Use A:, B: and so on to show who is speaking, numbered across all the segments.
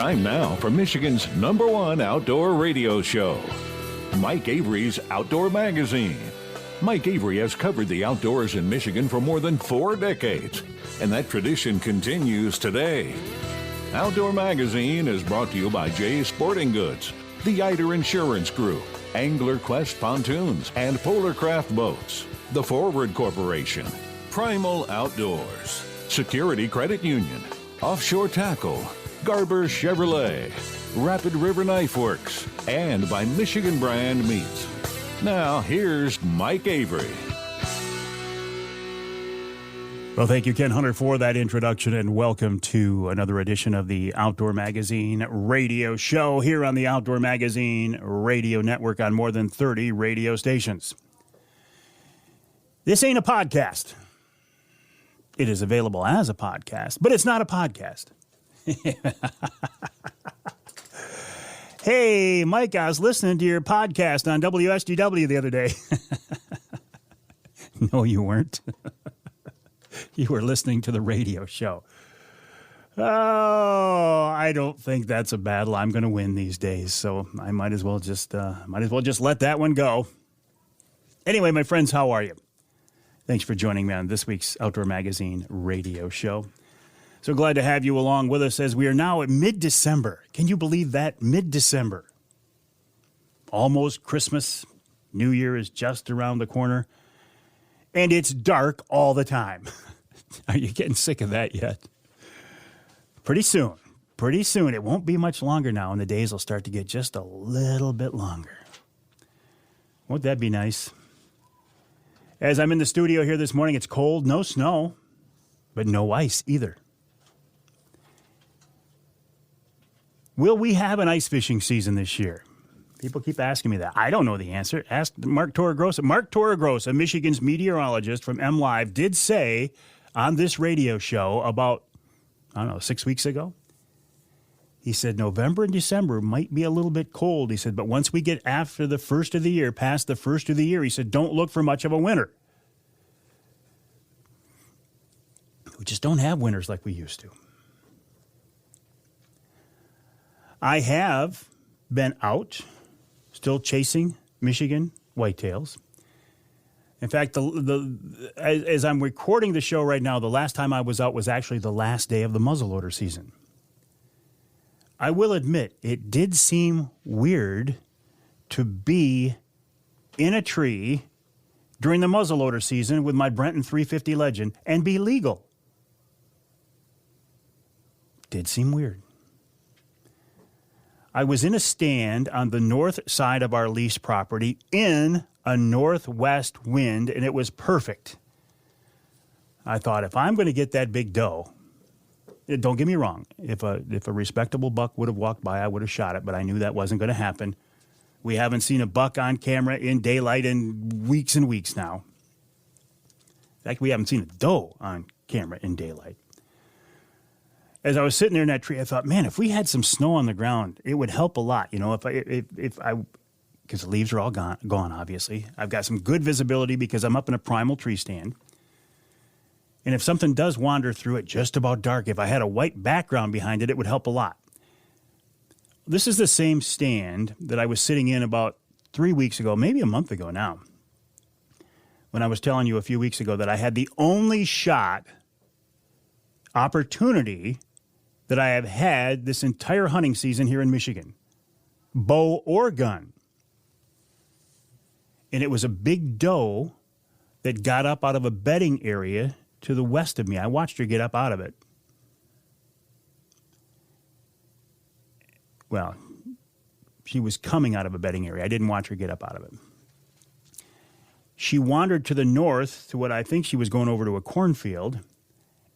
A: Time now for Michigan's #1 outdoor radio show, Mike Avery's Outdoor Magazine. Mike Avery has covered the outdoors in Michigan for more than 4 decades, and that tradition continues today. Outdoor Magazine is brought to you by Jay's Sporting Goods, the Eider Insurance Group, Angler Quest Pontoons, and Polar Craft Boats, the Forward Corporation, Primal Outdoors, Security Credit Union, Offshore Tackle, Garber Chevrolet, Rapid River Knife Works, and by Michigan Brand Meats. Now, here's Mike Avery.
B: Well, thank you, Ken Hunter, for that introduction, and welcome to another edition of the Outdoor Magazine radio show here on the Outdoor Magazine radio network on more than 30 radio stations. This ain't a podcast. It is available as a podcast, but it's not a podcast. Hey, Mike, I was listening to your podcast on WSGW the other day. No, you weren't. You were listening to the radio show. Oh, I don't think that's a battle I'm going to win these days, so I might as well just let that one go. Anyway, my friends, how are you? Thanks for joining me on this week's Outdoor Magazine radio show. So glad to have you along with us as we are now at mid-December. Can you believe that? Mid-December. Almost Christmas. New Year is just around the corner. And it's dark all the time. Are you getting sick of that yet? Pretty soon. It won't be much longer now, and the days will start to get just a little bit longer. Won't that be nice? As I'm in the studio here this morning, it's cold, no snow, but no ice either. Will we have an ice fishing season this year? People keep asking me that. I don't know the answer. Ask Mark Torregrossa. Mark Torregrossa, Michigan's meteorologist from MLive, did say on this radio show about, 6 weeks ago, he said November and December might be a little bit cold. He said, but once we get after the first of the year, past the first of the year, he said, don't look for much of a winter. We just don't have winters like we used to. I have been out, still chasing Michigan whitetails. In fact, as I'm recording the show right now, the last time I was out was actually the last day of the muzzleloader season. I will admit, it did seem weird to be in a tree during the muzzleloader season with my Brenton 350 Legend and be legal. Did seem weird. I was in a stand on the north side of our lease property in a northwest wind, and it was perfect. I thought, if I'm going to get that big doe, don't get me wrong, if a respectable buck would have walked by, I would have shot it, but I knew that wasn't going to happen. We haven't seen a buck on camera in daylight in weeks and weeks now. In fact, we haven't seen a doe on camera in daylight. As I was sitting there in that tree, I thought, man, if we had some snow on the ground, it would help a lot. You know, if I, because the leaves are all gone, obviously. I've got some good visibility because I'm up in a primal tree stand. And if something does wander through it just about dark, if I had a white background behind it, it would help a lot. This is the same stand that I was sitting in about 3 weeks ago, maybe a month ago now, when I was telling you a few weeks ago that I had the only shot opportunity that I have had this entire hunting season here in Michigan, bow or gun. And it was a big doe that got up out of a bedding area to the west of me. I watched her get up out of it. Well, she was coming out of a bedding area. I didn't watch her get up out of it. She wandered to the north to what I think she was going over to a cornfield,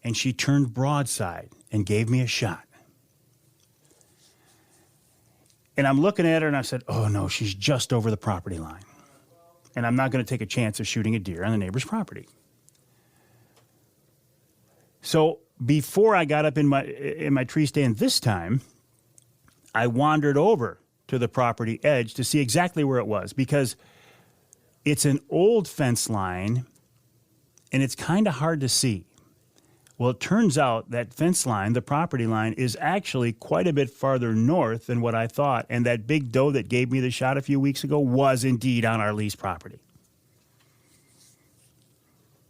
B: and she turned broadside and gave me a shot. And I'm looking at her, and I said, oh, no, she's just over the property line. And I'm not going to take a chance of shooting a deer on the neighbor's property. So before I got up in my tree stand this time, I wandered over to the property edge to see exactly where it was, because it's an old fence line, and it's kind of hard to see. Well, it turns out that fence line, the property line, is actually quite a bit farther north than what I thought. And that big doe that gave me the shot a few weeks ago was indeed on our lease property.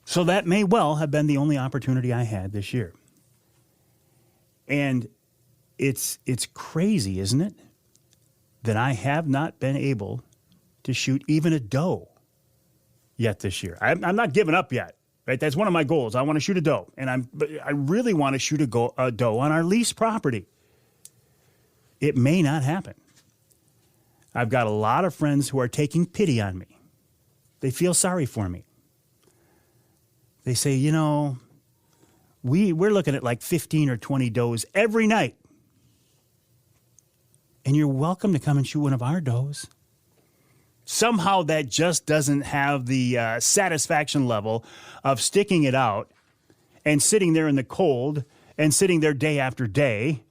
B: So that may well have been the only opportunity I had this year. And it's crazy, isn't it, that I have not been able to shoot even a doe yet this year. I'm not giving up yet. Right, that's one of my goals. I want to shoot a doe, and I really want to shoot a doe on our lease property. It may not happen. I've got a lot of friends who are taking pity on me. They feel sorry for me. They say, you know, we're looking at like 15 or 20 does every night, and you're welcome to come and shoot one of our does. Somehow that just doesn't have the satisfaction level of sticking it out and sitting there in the cold and sitting there day after day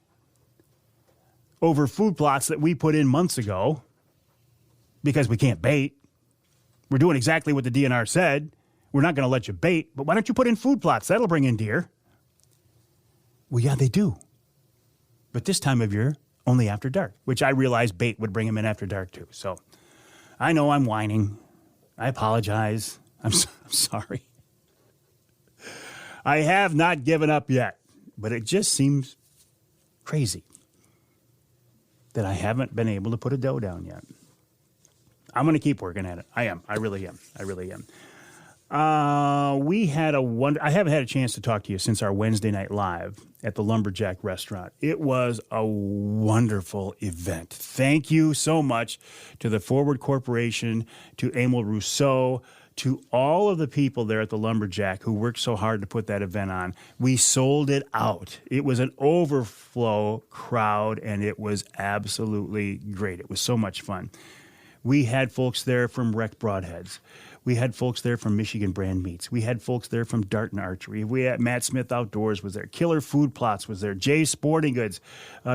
B: over food plots that we put in months ago because we can't bait. We're doing exactly what the DNR said. We're not going to let you bait, but why don't you put in food plots? That'll bring in deer. Well, yeah, they do. But this time of year, only after dark, which I realized bait would bring them in after dark too. So I know I'm whining. I apologize. I'm sorry. I have not given up yet, but it just seems crazy that I haven't been able to put a doe down yet. I'm going to keep working at it. I am. I really am. We had I haven't had a chance to talk to you since our Wednesday night live at the Lumberjack restaurant. It was a wonderful event. Thank you so much to the Forward Corporation, to Emil Rousseau, to all of the people there at the Lumberjack who worked so hard to put that event on. We sold it out. It was an overflow crowd, and it was absolutely great. It was so much fun. We had folks there from Wreck Broadheads. We had folks there from Michigan Brand Meats. We had folks there from Darton Archery. We had Matt Smith Outdoors was there. Killer Food Plots was there. Jay's Sporting Goods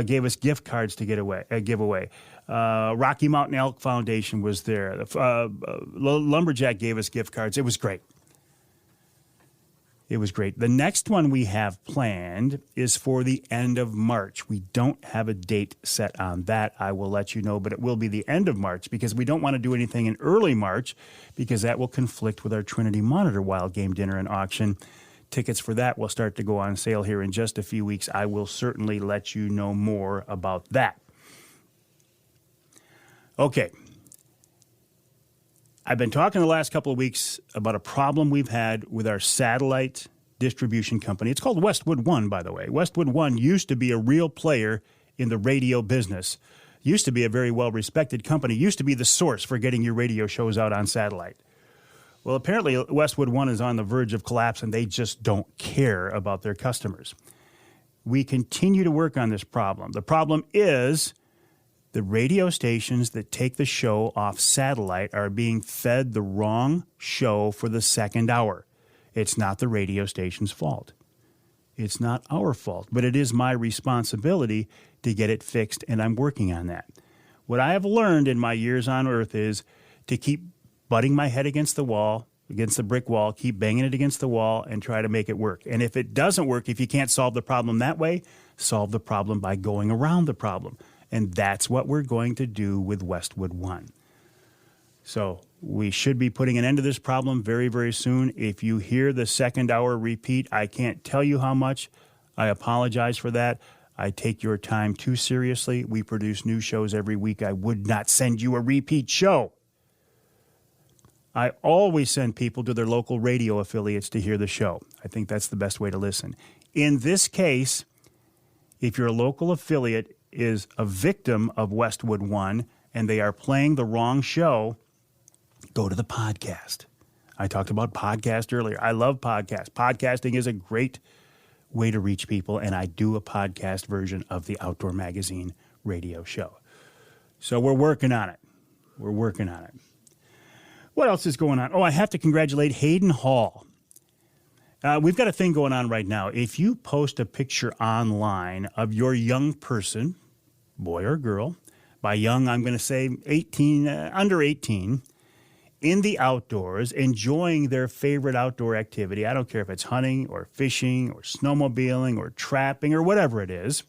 B: gave us gift cards to give away. Rocky Mountain Elk Foundation was there. Lumberjack gave us gift cards. It was great. It was great. The next one we have planned is for the end of March. We don't have a date set on that. I will let you know, but it will be the end of March because we don't want to do anything in early March because that will conflict with our Trinity Monitor Wild Game Dinner and Auction. Tickets for that will start to go on sale here in just a few weeks. I will certainly let you know more about that. Okay. I've been talking the last couple of weeks about a problem we've had with our satellite distribution company. It's called Westwood One, by the way. Westwood One used to be a real player in the radio business. Used to be a very well-respected company. Used to be the source for getting your radio shows out on satellite. Well, apparently Westwood One is on the verge of collapse, and they just don't care about their customers. We continue to work on this problem. The problem is the radio stations that take the show off satellite are being fed the wrong show for the second hour. It's not the radio station's fault. It's not our fault, but it is my responsibility to get it fixed, and I'm working on that. What I have learned in my years on Earth is to keep butting my head against the wall, against the brick wall, keep banging it against the wall, and try to make it work. And if it doesn't work, if you can't solve the problem that way, solve the problem by going around the problem. And that's what we're going to do with Westwood One. So we should be putting an end to this problem very, very soon. If you hear the second hour repeat, I can't tell you how much. I apologize for that. I take your time too seriously. We produce new shows every week. I would not send you a repeat show. I always send people to their local radio affiliates to hear the show. I think that's the best way to listen. In this case, if your local affiliate is a victim of Westwood One and they are playing the wrong show, go to the podcast. I talked about podcast earlier. I love podcasts. Podcasting is a great way to reach people, and I do a podcast version of the Outdoor Magazine radio show. So we're working on it. What else is going on? Oh, I have to congratulate Hayden Hall. We've got a thing going on right now. If you post a picture online of your young person, boy or girl, by young I'm going to say 18, under 18, in the outdoors, enjoying their favorite outdoor activity. I don't care if it's hunting or fishing or snowmobiling or trapping or whatever it is.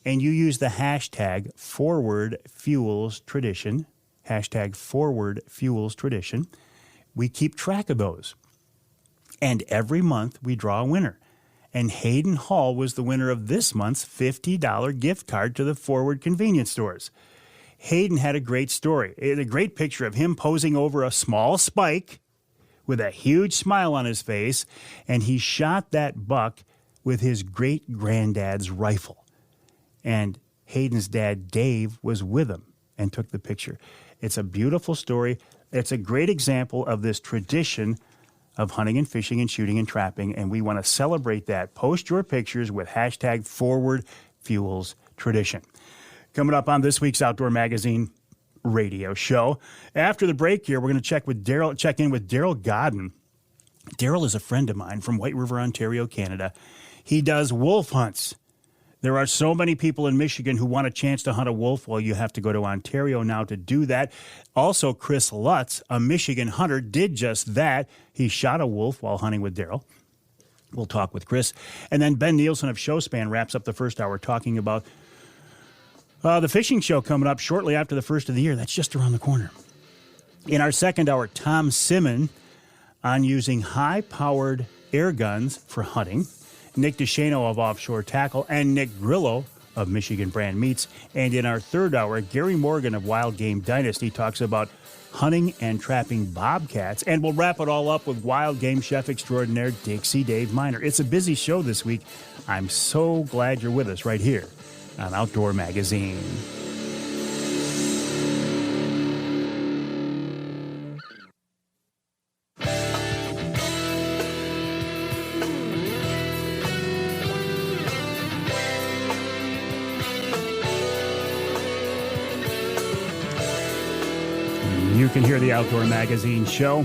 B: And you use the hashtag #ForwardFuelsTradition, hashtag #ForwardFuelsTradition. We keep track of those. And every month we draw a winner. And Hayden Hall was the winner of this month's $50 gift card to the Forward convenience stores. Hayden had a great story. A great picture of him posing over a small spike with a huge smile on his face, and he shot that buck with his great-granddad's rifle. And Hayden's dad, Dave, was with him and took the picture. It's a beautiful story. It's a great example of this tradition of hunting and fishing and shooting and trapping, and we want to celebrate that. Post your pictures with hashtag #ForwardFuelsTradition. Coming up on this week's Outdoor Magazine radio show. After the break here, we're going to check in with Darryl Godin. Darryl is a friend of mine from White River, Ontario, Canada. He does wolf hunts. There are so many people in Michigan who want a chance to hunt a wolf. Well, you have to go to Ontario now to do that. Also, Chris Lutz, a Michigan hunter, did just that. He shot a wolf while hunting with Darryl. We'll talk with Chris. And then Ben Nielsen of Showspan wraps up the first hour talking about the fishing show coming up shortly after the first of the year. That's just around the corner. In our second hour, Tom Simmon on using high-powered air guns for hunting. Nick DeShano of Offshore Tackle, and Nick Grillo of Michigan Brand Meats. And in our third hour, Gary Morgan of Wild Game Dynasty talks about hunting and trapping bobcats. And we'll wrap it all up with wild game chef extraordinaire Dixie Dave Miner. It's a busy show this week. I'm so glad you're with us right here on Outdoor Magazine. You can hear the Outdoor Magazine show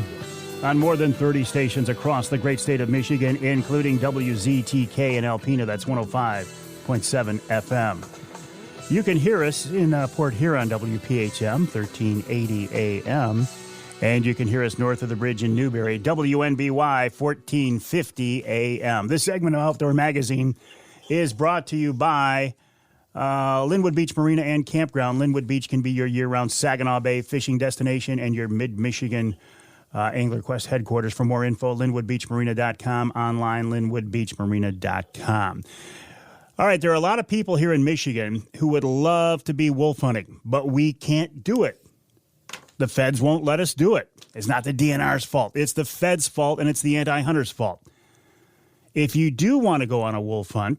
B: on more than 30 stations across the great state of Michigan, including WZTK in Alpena. That's 105.7 FM. You can hear us in Port Huron, WPHM, 1380 AM. And you can hear us north of the bridge in Newberry, WNBY, 1450 AM. This segment of Outdoor Magazine is brought to you by Linwood Beach Marina and Campground. Linwood Beach can be your year-round Saginaw Bay fishing destination and your mid-Michigan Angler Quest headquarters. For more info, linwoodbeachmarina.com, online, linwoodbeachmarina.com. All right, there are a lot of people here in Michigan who would love to be wolf hunting, but we can't do it. The feds won't let us do it. It's not the DNR's fault. It's the feds' fault, and it's the anti-hunters' fault. If you do want to go on a wolf hunt,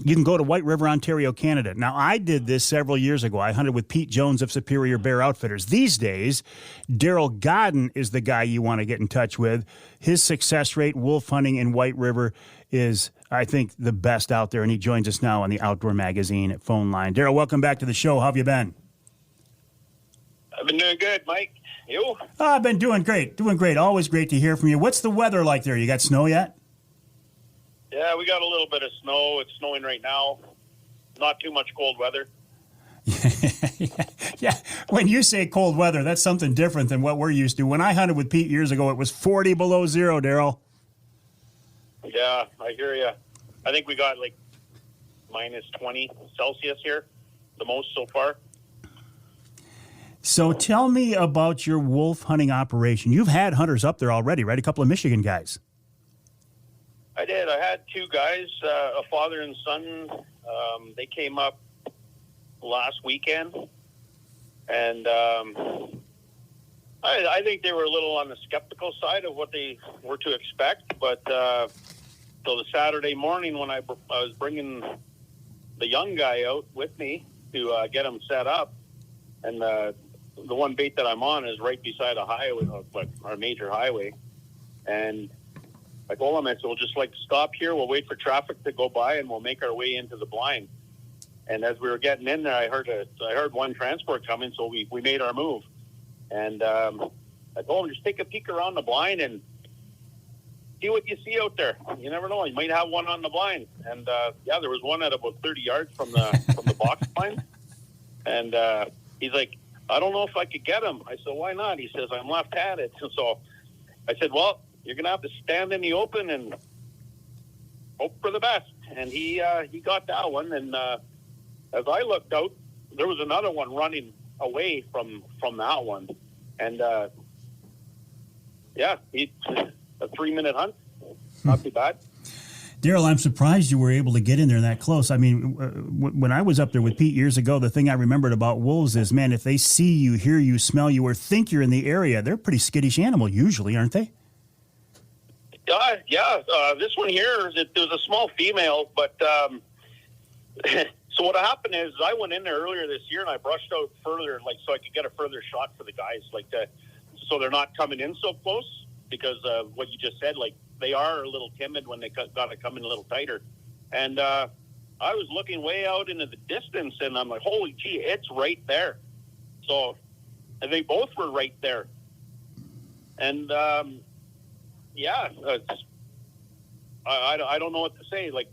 B: you can go to White River, Ontario, Canada. Now, I did this several years ago. I hunted with Pete Jones of Superior Bear Outfitters. These days, Darryl Godin is the guy you want to get in touch with. His success rate wolf hunting in White River is, I think, the best out there, and he joins us now on the Outdoor Magazine phone line. Darryl, welcome back to the show. How have you been?
C: I've been doing good, Mike. You?
B: I've been doing great. Always great to hear from you. What's the weather like there? You got snow yet?
C: Yeah, we got a little bit of snow. It's snowing right now. Not too much cold weather.
B: Yeah. When you say cold weather, that's something different than what we're used to. When I hunted with Pete years ago, it was 40 below zero, Darryl.
C: Yeah, I hear you. I think we got like minus 20 Celsius here, the most so far.
B: So tell me about your wolf hunting operation. You've had hunters up there already, right? A couple of Michigan guys.
C: I did. I had two guys, a father and son. They came up last weekend, and I think they were a little on the skeptical side of what they were to expect. But so the Saturday morning when I was bringing the young guy out with me to get him set up, and the one bait that I'm on is right beside a highway, our major highway, and I told him, I said, we'll just stop here. We'll wait for traffic to go by, and we'll make our way into the blind. And as we were getting in there, I heard one transport coming, so we made our move. And I told him, just take a peek around the blind and see what you see out there. You never know. You might have one on the blind. And, there was one at about 30 yards from the box blind. And he's like, I don't know if I could get him. I said, why not? He says, I'm left-handed. So I said, well, you're going to have to stand in the open and hope for the best. And he got that one. And as I looked out, there was another one running away from that one. And, it's a 3-minute hunt. Not too bad.
B: Darryl, I'm surprised you were able to get in there that close. I mean, when I was up there with Pete years ago, the thing I remembered about wolves is, man, if they see you, hear you, smell you, or think you're in the area, they're a pretty skittish animal usually, aren't they?
C: This one here, there was a small female, but so what happened is I went in there earlier this year and I brushed out further, like so I could get a further shot for the guys, so they're not coming in so close, because what you just said, like they are a little timid when they got to come in a little tighter. And I was looking way out into the distance and I'm like, holy gee, it's right there. So and they both were right there. And I don't know what to say. Like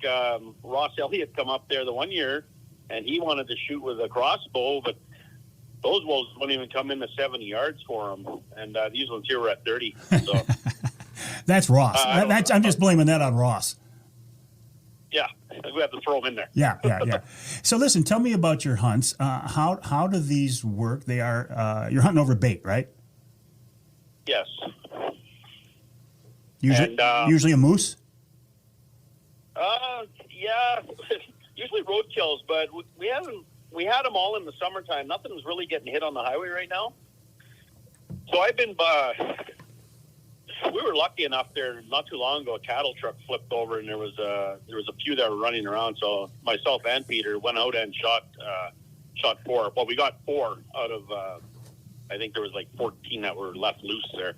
C: Ross Elliott come up there the one year and he wanted to shoot with a crossbow, but those wolves wouldn't even come into 70 yards for him. And these ones here were at 30. So
B: that's Ross. I'm just blaming that on Ross.
C: Yeah, we have to throw them in there.
B: Yeah. So listen, tell me about your hunts. How do these work? They are you're hunting over bait, right?
C: Yes.
B: Usually a moose?
C: Usually roadkills, but we had them all in the summertime. Nothing's really getting hit on the highway right now. So I've been we were lucky enough there not too long ago, a cattle truck flipped over and there was a few that were running around. So myself and Peter went out and shot 4. Well, we got 4 out of I think there was like 14 that were left loose there.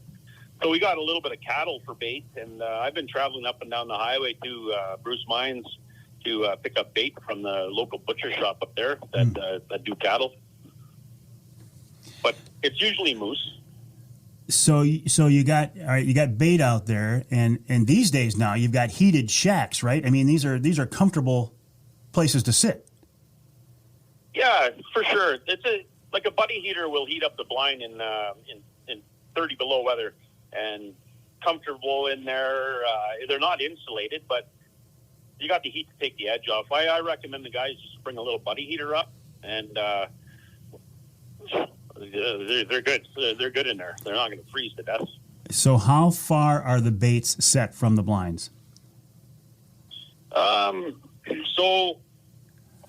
C: So we got a little bit of cattle for bait, and I've been traveling up and down the highway to Bruce Mines to pick up bait from the local butcher shop up there that do cattle. But it's usually moose.
B: So you got bait out there, and these days now you've got heated shacks, right? I mean, these are comfortable places to sit.
C: Yeah, for sure. It's like a buddy heater will heat up the blind in 30 below weather. And comfortable in there. They're not insulated, but you got the heat to take the edge off. I recommend the guys just bring a little buddy heater up, and they're good. They're good in there. They're not going to freeze to death.
B: So how far are the baits set from the blinds?
C: So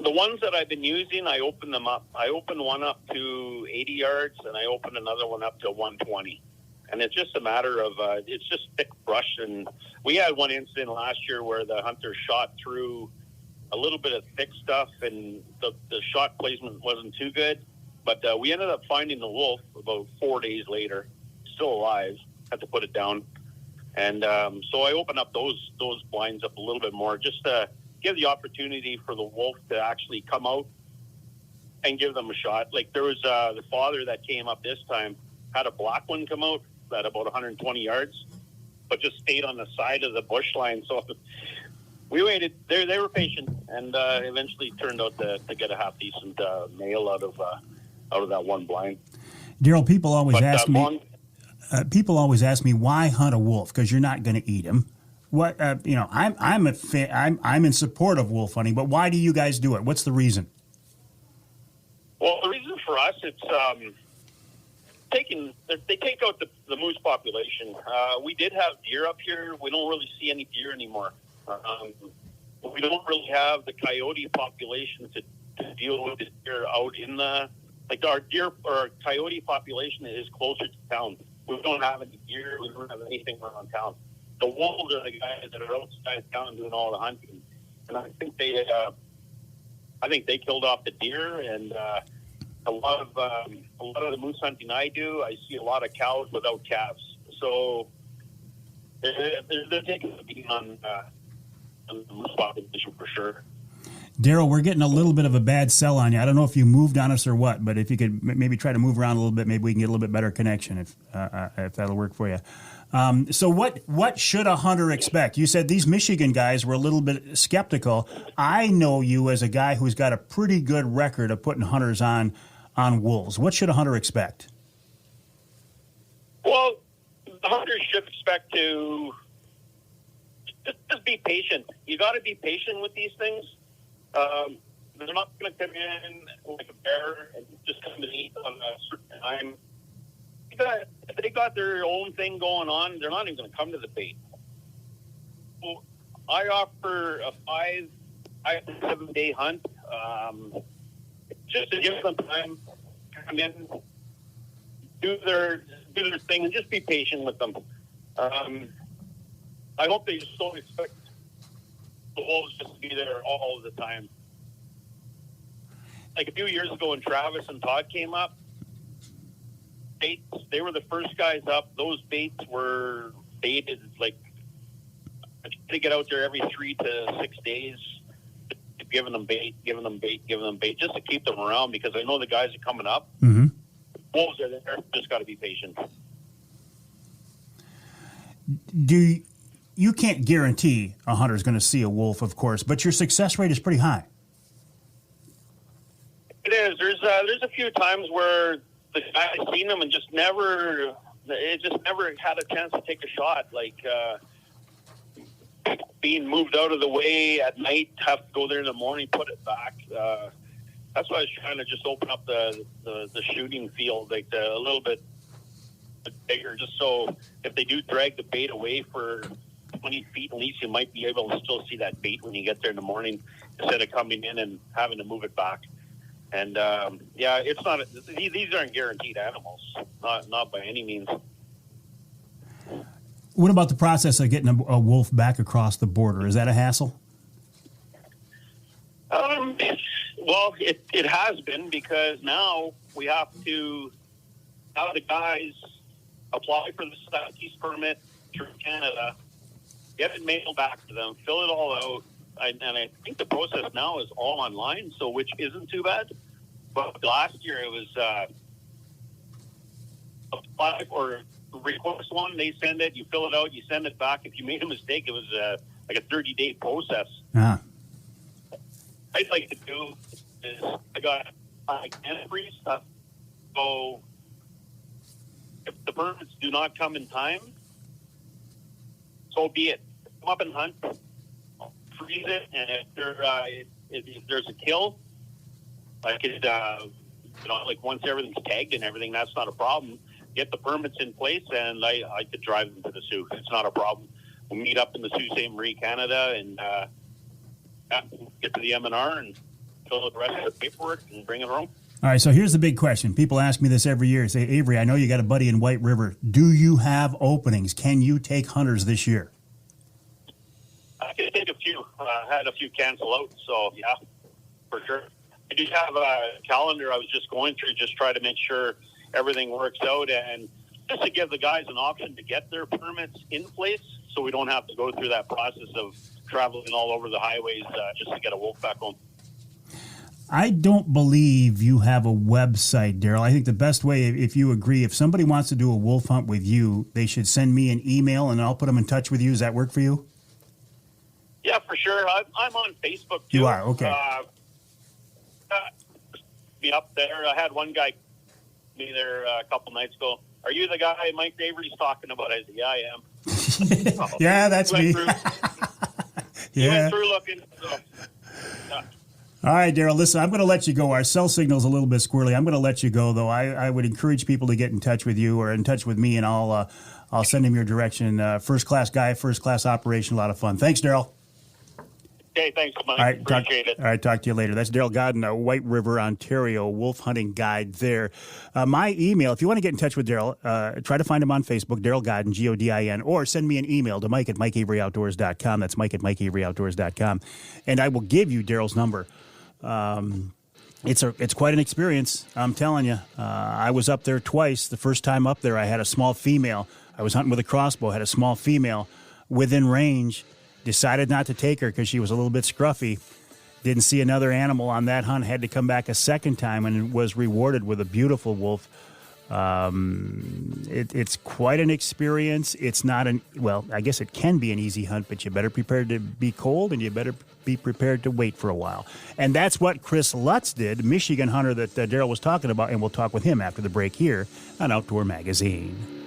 C: the ones that I've been using, I open them up. I open one up to 80 yards, and I open another one up to 120. And it's just a matter of, it's just thick brush. And we had one incident last year where the hunter shot through a little bit of thick stuff and the shot placement wasn't too good. But we ended up finding the wolf about 4 days later, still alive, had to put it down. And so I opened up those blinds up a little bit more, just to give the opportunity for the wolf to actually come out and give them a shot. Like there was the father that came up this time, had a black one come out at about 120 yards, but just stayed on the side of the bush line. So we waited. They were patient, and eventually turned out to get a half decent male out of that one blind.
B: Darryl, people always ask me why hunt a wolf, because you're not going to eat him. What I'm a fan. I'm in support of wolf hunting, but why do you guys do it? What's the reason?
C: Well, the reason for us, it's they take out the moose population. We did have deer up here. We don't really see any deer anymore. We don't really have the coyote population to deal with the deer out in the, like our deer or our coyote population is closer to town. We don't have any deer. We don't have anything around town. The wolves are the guys that are outside town doing all the hunting. And I think they killed off the deer, and a lot of the moose hunting I do, I see a lot of cows without calves. So they're taking a beating on the moose population for sure.
B: Darryl, we're getting a little bit of a bad sell on you. I don't know if you moved on us or what, but if you could maybe try to move around a little bit, maybe we can get a little bit better connection if that'll work for you. So what should a hunter expect? You said these Michigan guys were a little bit skeptical. I know you as a guy who's got a pretty good record of putting hunters on on wolves? What should a hunter expect?
C: Well, the hunters should expect to just be patient. You got to be patient with these things. They're not going to come in like a bear and just come and eat on a certain time. If they got their own thing going on, they're not even going to come to the bait. So I offer a 5 to 7 day hunt, just to give them time to come in, do their thing, and just be patient with them. I hope they just don't expect the wolves just to be there all the time. Like a few years ago when Travis and Todd came up, baits, they were the first guys up. Those baits were baited, like, I try to get out there every 3 to 6 days, giving them bait, just to keep them around, because I know the guys are coming up.
B: Mm-hmm.
C: Wolves are there, just got to be patient.
B: You can't guarantee a hunter's going to see a wolf, of course, but your success rate is pretty high.
C: It is. There's a few times where the guy's seen them and just never had a chance to take a shot. Like being moved out of the way at night, have to go there in the morning, put it back. That's why I was trying to just open up the shooting field, like a little bit bigger, just so if they do drag the bait away for 20 feet, at least you might be able to still see that bait when you get there in the morning, instead of coming in and having to move it back. And it's not. These aren't guaranteed animals, not by any means.
B: What about the process of getting a wolf back across the border? Is that a hassle?
C: Well, it has been, because now we have to have the guys apply for the Southeast permit through Canada, get it mailed back to them, fill it all out. And I think the process now is all online, so which isn't too bad. But last year it was apply or request one, they send it, you fill it out, you send it back. If you made a mistake, it was like a 30-day process.
B: Ah.
C: I'd like to do is I got Avery stuff. So if the permits do not come in time, so be it. Come up and hunt, freeze it, and if there's a kill, I could, like once everything's tagged and everything, that's not a problem. Get the permits in place, and I could drive them to the Sioux. It's not a problem. We'll meet up in the Sault Ste. Marie, Canada, and get to the M&R and fill out the rest of the paperwork and bring it home.
B: All right, so here's the big question. People ask me this every year. Say, Avery, I know you got a buddy in White River. Do you have openings? Can you take hunters this year?
C: I can take a few. I had a few cancel out, so yeah, for sure. I do have a calendar I was just going through, just try to make sure everything works out, and just to give the guys an option to get their permits in place, so we don't have to go through that process of traveling all over the highways just to get a wolf back home.
B: I don't believe you have a website, Darryl. I think the best way, if you agree, if somebody wants to do a wolf hunt with you, they should send me an email and I'll put them in touch with you. Does that work for you?
C: Yeah, for sure. I'm on Facebook too.
B: You are? Okay.
C: Be up there. I had one guy be there a couple nights ago. Are you the guy Mike Avery's talking about? I said, yeah, I am.
B: Yeah, that's me.
C: He went through looking. So, yeah.
B: All right, Darryl, listen, I'm going to let you go. Our cell signal's a little bit squirrely. I'm going to let you go, though. I would encourage people to get in touch with you or in touch with me, and I'll send him your direction. First-class guy, first-class operation, a lot of fun. Thanks, Darryl.
C: Okay, thanks, Mike.
B: All right,
C: Appreciate it.
B: All right, talk to you later. That's Darryl Godin, a White River, Ontario wolf hunting guide there. My email, if you want to get in touch with Darryl, try to find him on Facebook, Darryl Godin, Godin, or send me an email to Mike at MikeAveryOutdoors.com. That's Mike at MikeAveryOutdoors.com. And I will give you Darryl's number. It's quite an experience, I'm telling you. I was up there twice. The first time up there, I had a small female. I was hunting with a crossbow, had a small female within range. Decided not to take her because she was a little bit scruffy. Didn't see another animal on that hunt. Had to come back a second time and was rewarded with a beautiful wolf. It's quite an experience. It's not I guess it can be an easy hunt, but you better prepare to be cold and you better be prepared to wait for a while. And that's what Chris Lutz did, Michigan hunter that Darryl was talking about, and we'll talk with him after the break here on Outdoor Magazine.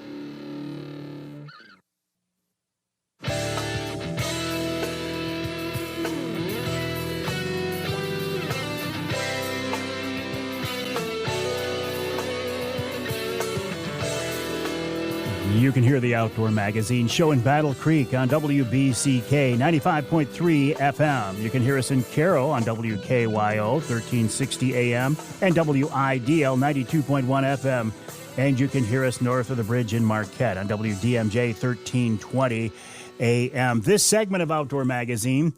B: You can hear the Outdoor Magazine show in Battle Creek on WBCK 95.3 FM. You can hear us in Carroll on WKYO 1360 AM and WIDL 92.1 FM. And you can hear us north of the bridge in Marquette on WDMJ 1320 AM. This segment of Outdoor Magazine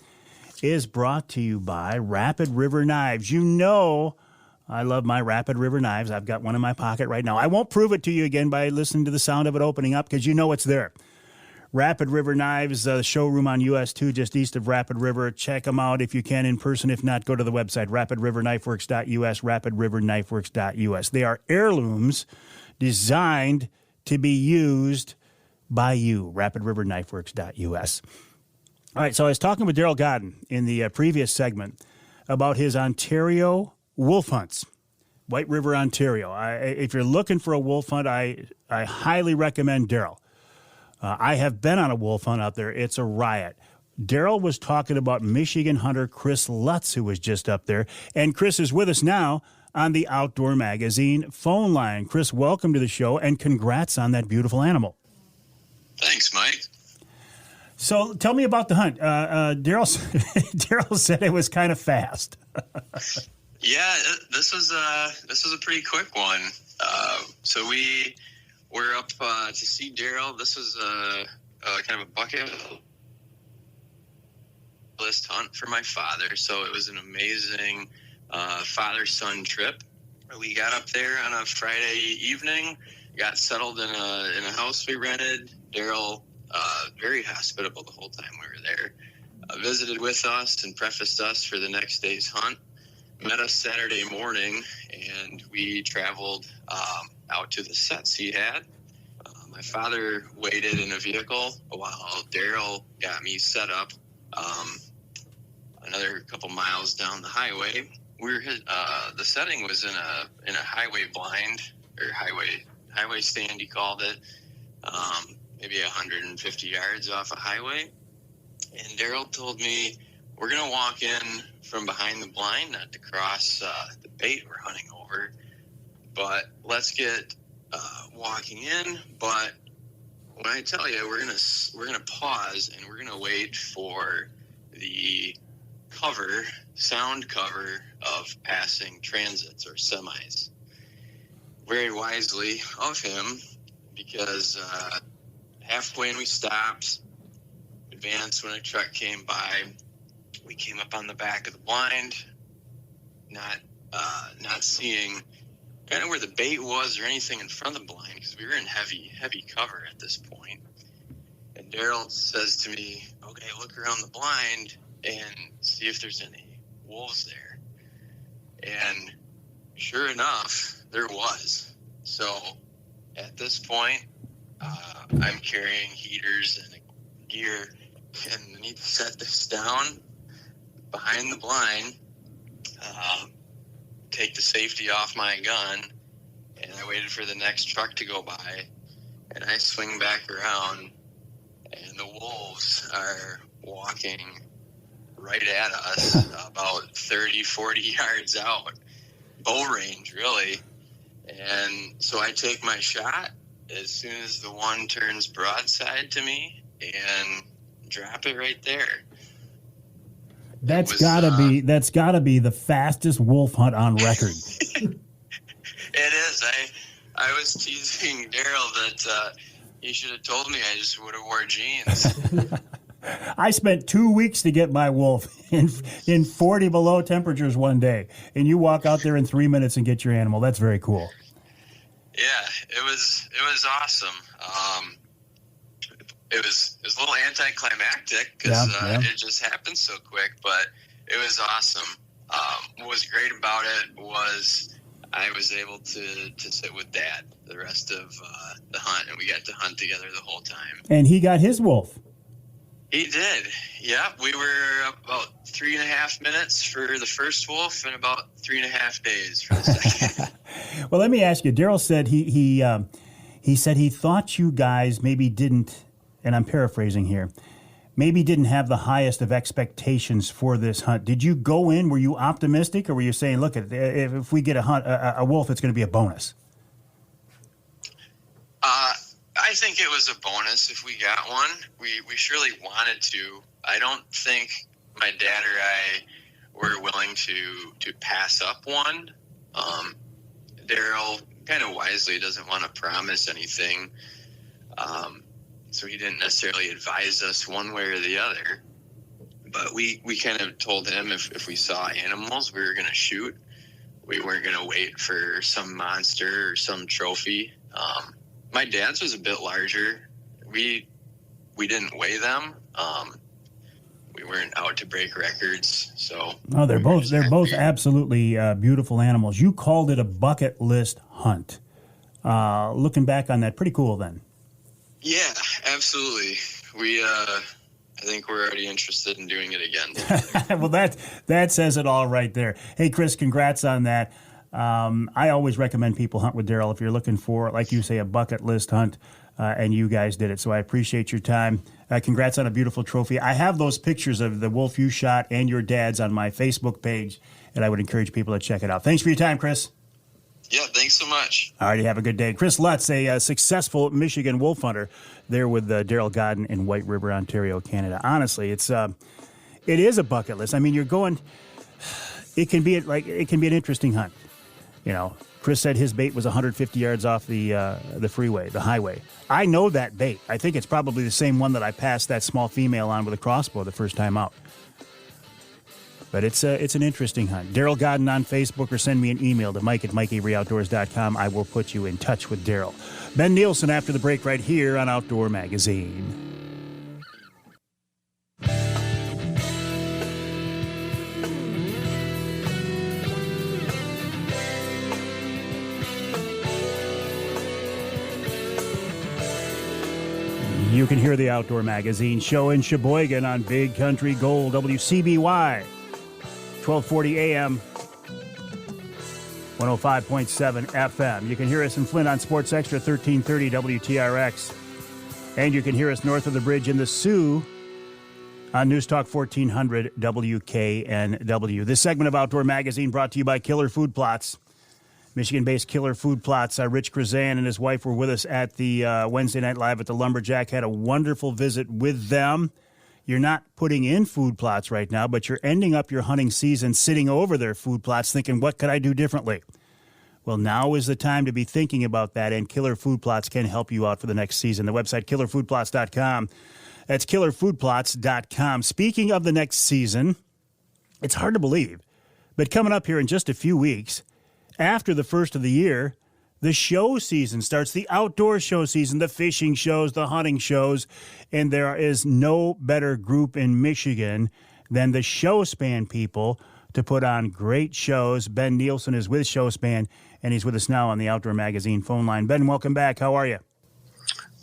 B: is brought to you by Rapid River Knives. You know I love my Rapid River knives. I've got one in my pocket right now. I won't prove it to you again by listening to the sound of it opening up because you know it's there. Rapid River Knives, showroom on US 2 just east of Rapid River. Check them out if you can in person. If not, go to the website, rapidriverknifeworks.us, rapidriverknifeworks.us. They are heirlooms designed to be used by you, rapidriverknifeworks.us. All right, so I was talking with Darryl Godin in the previous segment about his Ontario wolf hunts, White River, Ontario. If you're looking for a wolf hunt, I highly recommend Darryl. I have been on a wolf hunt out there. It's a riot. Darryl was talking about Michigan hunter Chris Lutz, who was just up there. And Chris is with us now on the Outdoor Magazine phone line. Chris, welcome to the show, and congrats on that beautiful animal.
D: Thanks, Mike.
B: So tell me about the hunt. Darryl said it was kind of fast.
D: Yeah, this was a pretty quick one. So we were up to see Darryl. This was kind of a bucket list hunt for my father. So it was an amazing father-son trip. We got up there on a Friday evening, got settled in a house we rented. Darryl, very hospitable the whole time we were there, visited with us and prefaced us for the next day's hunt. Met us Saturday morning, and we traveled out to the sets he had. My father waited in a vehicle while Darryl got me set up another couple miles down the highway. The setting was in a highway blind, or highway stand, he called it, maybe 150 yards off a highway. And Darryl told me, we're going to walk in from behind the blind, not to cross the bait we're hunting over, but let's get walking in. But when I tell you, we're gonna pause and we're gonna wait for the sound cover of passing transits or semis. Very wisely of him, because halfway and we stopped, advanced when a truck came by. We came up on the back of the blind, not seeing kind of where the bait was or anything in front of the blind, because we were in heavy cover at this point. And Darryl says to me, okay, look around the blind and see if there's any wolves there. And sure enough, there was. So at this point, I'm carrying heaters and gear, and I need to set this down behind the blind, take the safety off my gun, and I waited for the next truck to go by, and I swing back around, and the wolves are walking right at us, about 30, 40 yards out, bow range, really. And so I take my shot as soon as the one turns broadside to me and drop it right there.
B: That's gotta be the fastest wolf hunt on record.
D: It is. I was teasing Darryl that he should have told me. I just would have wore jeans.
B: I spent 2 weeks to get my wolf in 40 below temperatures one day, and you walk out there in 3 minutes and get your animal. That's very cool.
D: Yeah, it was awesome. It was a little anticlimactic because it just happened so quick, but it was awesome. What was great about it was I was able to sit with Dad the rest of the hunt, and we got to hunt together the whole time.
B: And he got his wolf.
D: He did. Yeah, we were about 3.5 minutes for the first wolf and about 3.5 days for the second.
B: Well, let me ask you. Darryl said he said he thought you guys maybe didn't, and I'm paraphrasing here, maybe didn't have the highest of expectations for this hunt. Did you go in? Were you optimistic, or were you saying, look, if we get a wolf, it's going to be a bonus?
D: I think it was a bonus if we got one. We surely wanted to. I don't think my dad or I were willing to pass up one. Darryl kind of wisely doesn't want to promise anything. So he didn't necessarily advise us one way or the other. But we kind of told him if we saw animals, we were going to shoot. We weren't going to wait for some monster or some trophy. My dad's was a bit larger. We didn't weigh them. We weren't out to break records, so.
B: No, they're both absolutely beautiful animals. You called it a bucket list hunt. Looking back on that, pretty cool then.
D: Yeah, absolutely. I think we're already interested in doing it again.
B: Well, that says it all right there. Hey, Chris, congrats on that. I always recommend people hunt with Darryl if you're looking for, like you say, a bucket list hunt, and you guys did it. So I appreciate your time. Congrats on a beautiful trophy. I have those pictures of the wolf you shot and your dad's on my Facebook page, and I would encourage people to check it out. Thanks for your time, Chris.
D: Yeah, thanks so much.
B: All right, have a good day. Chris Lutz, a successful Michigan wolf hunter there with Darryl Godin in White River, Ontario, Canada. Honestly, it is a bucket list. I mean, you're going. It can be an interesting hunt. You know, Chris said his bait was 150 yards off the freeway, the highway. I know that bait. I think it's probably the same one that I passed that small female on with a crossbow the first time out. But it's an interesting hunt. Darryl Godin on Facebook, or send me an email to mike@mikeaveryoutdoors.com. I will put you in touch with Darryl. Ben Nielsen after the break right here on Outdoor Magazine. You can hear the Outdoor Magazine show in Sheboygan on Big Country Gold, WCBY, 1240 AM, 105.7 FM. You can hear us in Flint on Sports Extra, 1330 WTRX. And you can hear us north of the bridge in the Sioux on News Talk 1400 WKNW. This segment of Outdoor Magazine brought to you by Killer Food Plots. Michigan-based Killer Food Plots. Rich Krazan and his wife were with us at the Wednesday Night Live at the Lumberjack. Had a wonderful visit with them. You're not putting in food plots right now, but you're ending up your hunting season sitting over their food plots thinking, what could I do differently? Well, now is the time to be thinking about that, and Killer Food Plots can help you out for the next season. The website, killerfoodplots.com. That's killerfoodplots.com. Speaking of the next season, it's hard to believe, but coming up here in just a few weeks, after the first of the year, the show season starts, the outdoor show season, the fishing shows, the hunting shows, and there is no better group in Michigan than the Showspan people to put on great shows. Ben Nielsen is with Showspan, and he's with us now on the Outdoor Magazine phone line. Ben, welcome back. How are you?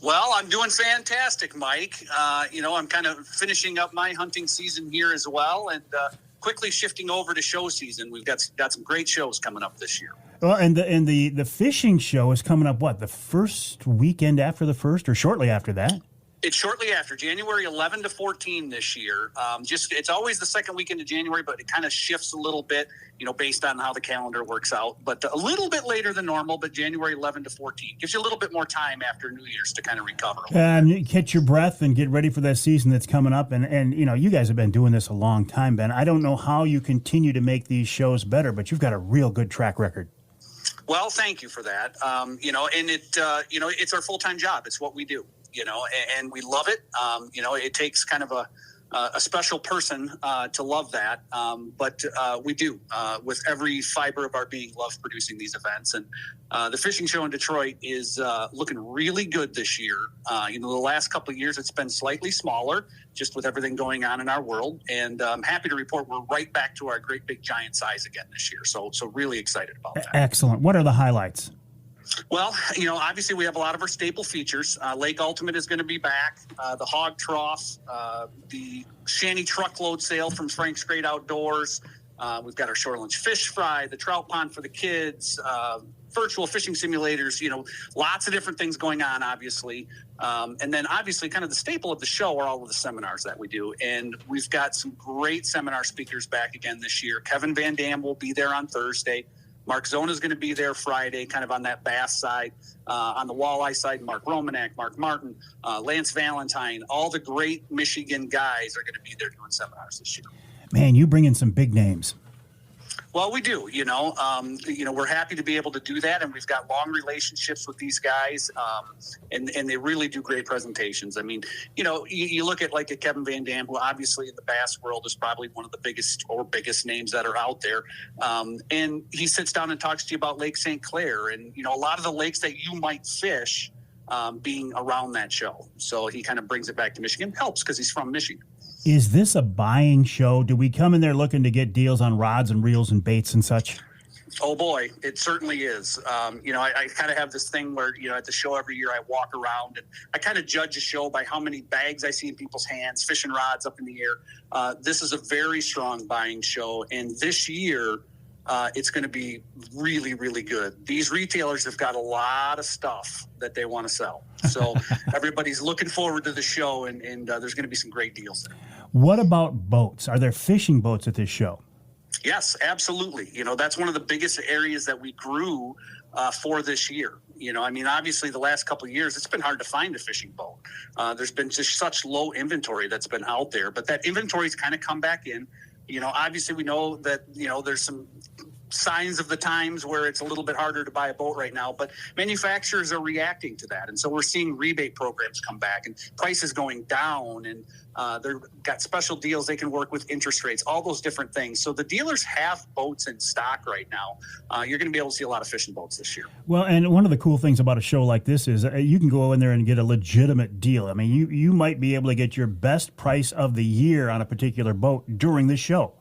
E: Well, I'm doing fantastic, Mike. I'm kind of finishing up my hunting season here as well, and quickly shifting over to show season. We've got some great shows coming up this year.
B: Well, and the fishing show is coming up, what, the first weekend after the first, or shortly after that?
E: It's shortly after, January 11 to 14 this year. It's always the second weekend of January, but it kind of shifts a little bit, based on how the calendar works out. But a little bit later than normal, but January 11 to 14. Gives you a little bit more time after New Year's to kind of recover.
B: Catch your breath and get ready for that season that's coming up. And you guys have been doing this a long time, Ben. I don't know how you continue to make these shows better, but you've got a real good track record.
E: Well, thank you for that. It's our full-time job. It's what we do. And we love it. It takes kind of a special person to love that. But we do, with every fiber of our being, love producing these events. And the fishing show in Detroit is looking really good this year. The last couple of years, it's been slightly smaller, just with everything going on in our world. And I'm happy to report we're right back to our great big giant size again this year. So really excited about that.
B: Excellent. What are the highlights?
E: Well, obviously we have a lot of our staple features. Lake Ultimate is going to be back. The Hog Trough, the Shanty Truckload Sale from Frank's Great Outdoors. We've got our Shore Lunch Fish Fry, the Trout Pond for the kids, virtual fishing simulators, lots of different things going on, obviously. And then obviously kind of the staple of the show are all of the seminars that we do. And we've got some great seminar speakers back again this year. Kevin Van Dam will be there on Thursday. Mark Zona is going to be there Friday, kind of on that bass side. On the walleye side, Mark Romanek, Mark Martin, Lance Valentine, all the great Michigan guys are going to be there doing seminars this year.
B: Man, you bring in some big names.
E: Well, we do, we're happy to be able to do that. And we've got long relationships with these guys. And they really do great presentations. I mean, you look at like a Kevin Van Dam, who obviously in the bass world is probably one of the biggest names that are out there. And he sits down and talks to you about Lake St. Clair and, a lot of the lakes that you might fish being around that show. So he kind of brings it back to Michigan, helps because he's from Michigan.
B: Is this a buying show? Do we come in there looking to get deals on rods and reels and baits and such?
E: Oh, boy, it certainly is. I kind of have this thing where, at the show every year I walk around and I kind of judge a show by how many bags I see in people's hands, fishing rods up in the air. This is a very strong buying show. And this year, it's going to be really, really good. These retailers have got a lot of stuff that they want to sell. So everybody's looking forward to the show, and there's going to be some great deals there.
B: What about boats? Are there fishing boats at this show?
E: Yes, absolutely. That's one of the biggest areas that we grew for this year. Obviously the last couple of years, it's been hard to find a fishing boat. There's been just such low inventory that's been out there, but that inventory's kind of come back in. Obviously we know that, there's some signs of the times where it's a little bit harder to buy a boat right now, but manufacturers are reacting to that. And so we're seeing rebate programs come back and prices going down, and they've got special deals. They can work with interest rates, all those different things. So the dealers have boats in stock right now. You're going to be able to see a lot of fishing boats this year. Well,
B: and one of the cool things about a show like this is you can go in there and get a legitimate deal. I mean, you might be able to get your best price of the year on a particular boat during the show.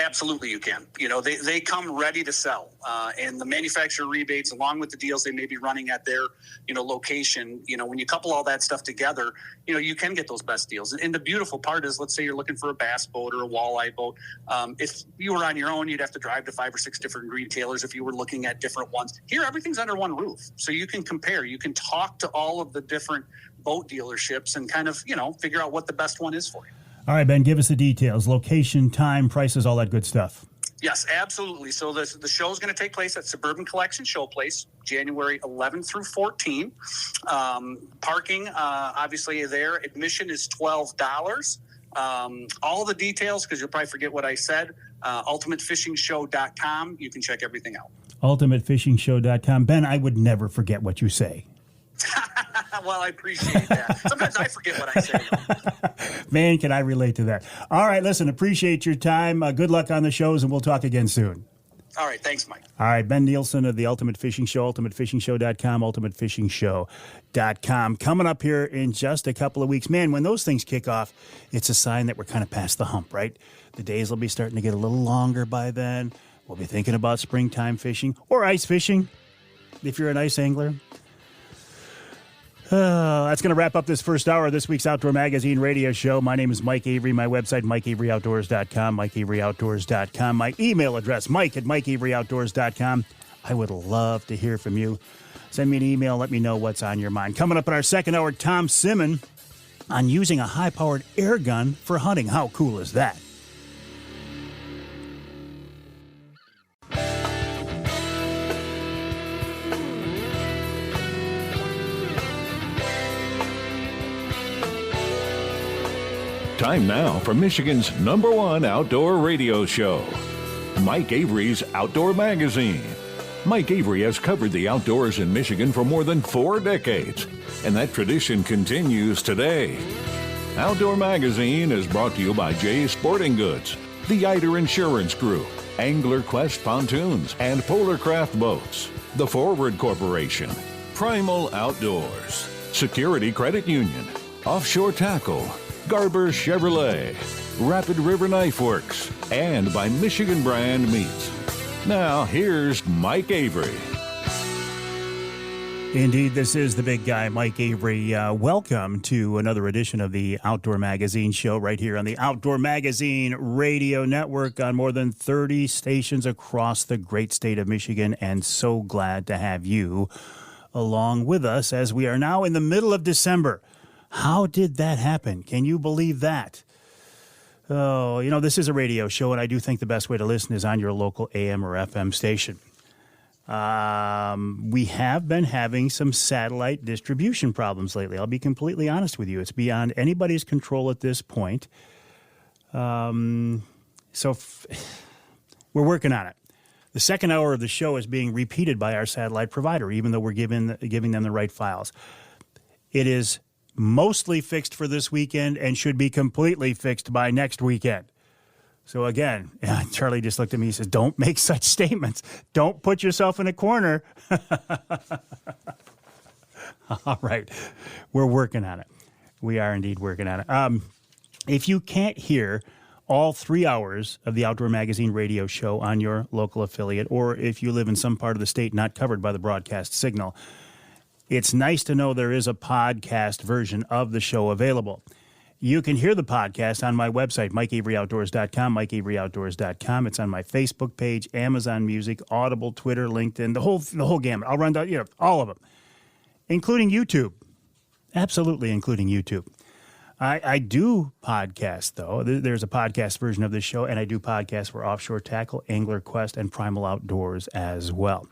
E: Absolutely, you can. They come ready to sell, and the manufacturer rebates, along with the deals they may be running at their, location. When you couple all that stuff together, you can get those best deals. And the beautiful part is, let's say you're looking for a bass boat or a walleye boat. If you were on your own, you'd have to drive to 5 or 6 different retailers. If you were looking at different ones, here everything's under one roof, so you can compare. You can talk to all of the different boat dealerships and kind of, figure out what the best one is for you.
B: All right, Ben, give us the details, location, time, prices, all that good stuff.
E: Yes, absolutely. So the show is going to take place at Suburban Collection Showplace, January 11 through 14. Parking, obviously, there. Admission is $12. All the details, because you'll probably forget what I said, ultimatefishingshow.com. You can check everything out.
B: Ultimatefishingshow.com. Ben, I would never forget what you say.
E: Well, I appreciate that. Sometimes I forget what I say.
B: Man, can I relate to that. All right, listen, appreciate your time. Good luck on the shows, and we'll talk again soon.
E: All right, thanks, Mike.
B: All right, Ben Nielsen of the Ultimate Fishing Show, ultimatefishingshow.com, ultimatefishingshow.com. Coming up here in just a couple of weeks. Man, when those things kick off, it's a sign that we're kind of past the hump, right? The days will be starting to get a little longer by then. We'll be thinking about springtime fishing or ice fishing if you're an ice angler. That's going to wrap up this first hour of this week's Outdoor Magazine radio show. My name is Mike Avery. My website, MikeAveryOutdoors.com, MikeAveryOutdoors.com. My email address, Mike@MikeAveryOutdoors.com. I would love to hear from you. Send me an email. Let me know what's on your mind. Coming up in our second hour, Tom Simmon on using a high-powered air gun for hunting. How cool is that?
A: Time now for Michigan's #1 outdoor radio show, Mike Avery's Outdoor Magazine. Mike Avery has covered the outdoors in Michigan for more than 4 decades, and that tradition continues today. Outdoor Magazine is brought to you by Jay's Sporting Goods, the Eider Insurance Group, Angler Quest Pontoons, and Polar Craft Boats, the Forward Corporation, Primal Outdoors, Security Credit Union, Offshore Tackle, Garber Chevrolet, Rapid River Knife Works, and by Michigan Brand Meats. Now, here's Mike Avery.
B: Indeed, this is the big guy, Mike Avery. Welcome to another edition of the Outdoor Magazine show right here on the Outdoor Magazine Radio Network on more than 30 stations across the great state of Michigan, and so glad to have you along with us as we are now in the middle of December. How did that happen? Can you believe that? Oh, you know, this is a radio show, and I do think the best way to listen is on your local AM or FM station. We have been having some satellite distribution problems lately. I'll be completely honest with you. It's beyond anybody's control at this point. We're working on it. The second hour of the show is being repeated by our satellite provider, even though we're giving them the right files. It is mostly fixed for this weekend and should be completely fixed by next weekend. So again, Charlie just looked at me and says, don't make such statements. Don't put yourself in a corner. All right. We're working on it. We are indeed working on it. If you can't hear all 3 hours of the Outdoor Magazine radio show on your local affiliate, or if you live in some part of the state not covered by the broadcast signal, it's nice to know there is a podcast version of the show available. You can hear the podcast on my website, MikeAveryOutdoors.com, MikeAveryOutdoors.com. It's on my Facebook page, Amazon Music, Audible, Twitter, LinkedIn, the whole gamut. I'll run down, all of them, including YouTube. Absolutely, including YouTube. I do podcasts, though. There's a podcast version of this show, and I do podcasts for Offshore Tackle, Angler Quest, and Primal Outdoors as well.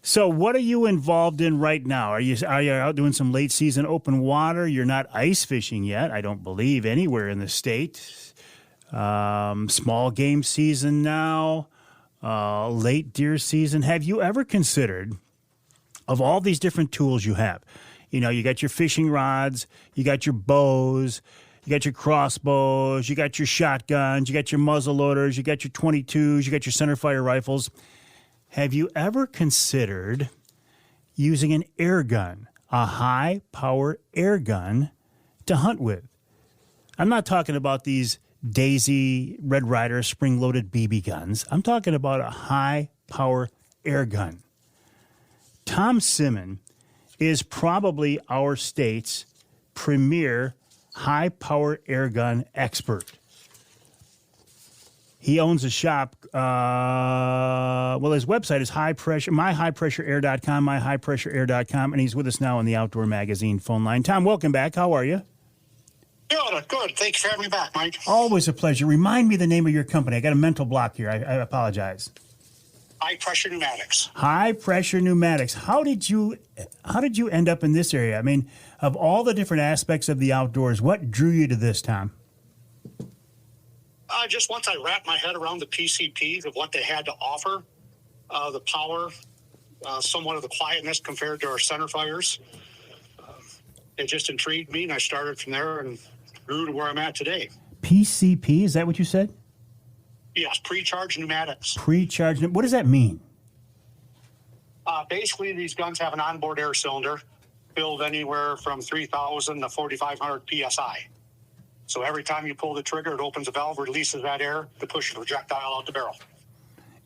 B: So what are you involved in right now? Are you out doing some late season open water? You're not ice fishing yet, I don't believe, anywhere in the state. Small game season now, late deer season. Have you ever considered, of all these different tools you have, you got your fishing rods, you got your bows, you got your crossbows, you got your shotguns, you got your muzzle loaders, you got your 22s, you got your centerfire rifles. Have you ever considered using an air gun, a high-power air gun, to hunt with? I'm not talking about these Daisy, Red Ryder, spring-loaded BB guns. I'm talking about a high-power air gun. Tom Simmon is probably our state's premier high-power air gun expert. He owns a shop. His website is myhighpressureair.com, myhighpressureair.com, and he's with us now on the Outdoor Magazine phone line. Tom, welcome back. How are you?
F: Good. Thanks for having me back, Mike.
B: Always a pleasure. Remind me the name of your company. I got a mental block here. I apologize.
F: High Pressure Pneumatics.
B: High Pressure Pneumatics. How did you end up in this area? I mean, of all the different aspects of the outdoors, what drew you to this, Tom?
F: Just once I wrapped my head around the PCPs of what they had to offer, the power, somewhat of the quietness compared to our centerfires, it just intrigued me, and I started from there and grew to where I'm at today.
B: PCP, is that what you said?
F: Yes, pre-charged pneumatics.
B: Pre-charged. What does that mean?
F: Basically, these guns have an onboard air cylinder filled anywhere from 3,000 to 4,500 PSI. So every time you pull the trigger, it opens a valve, releases that air to push the projectile out the barrel.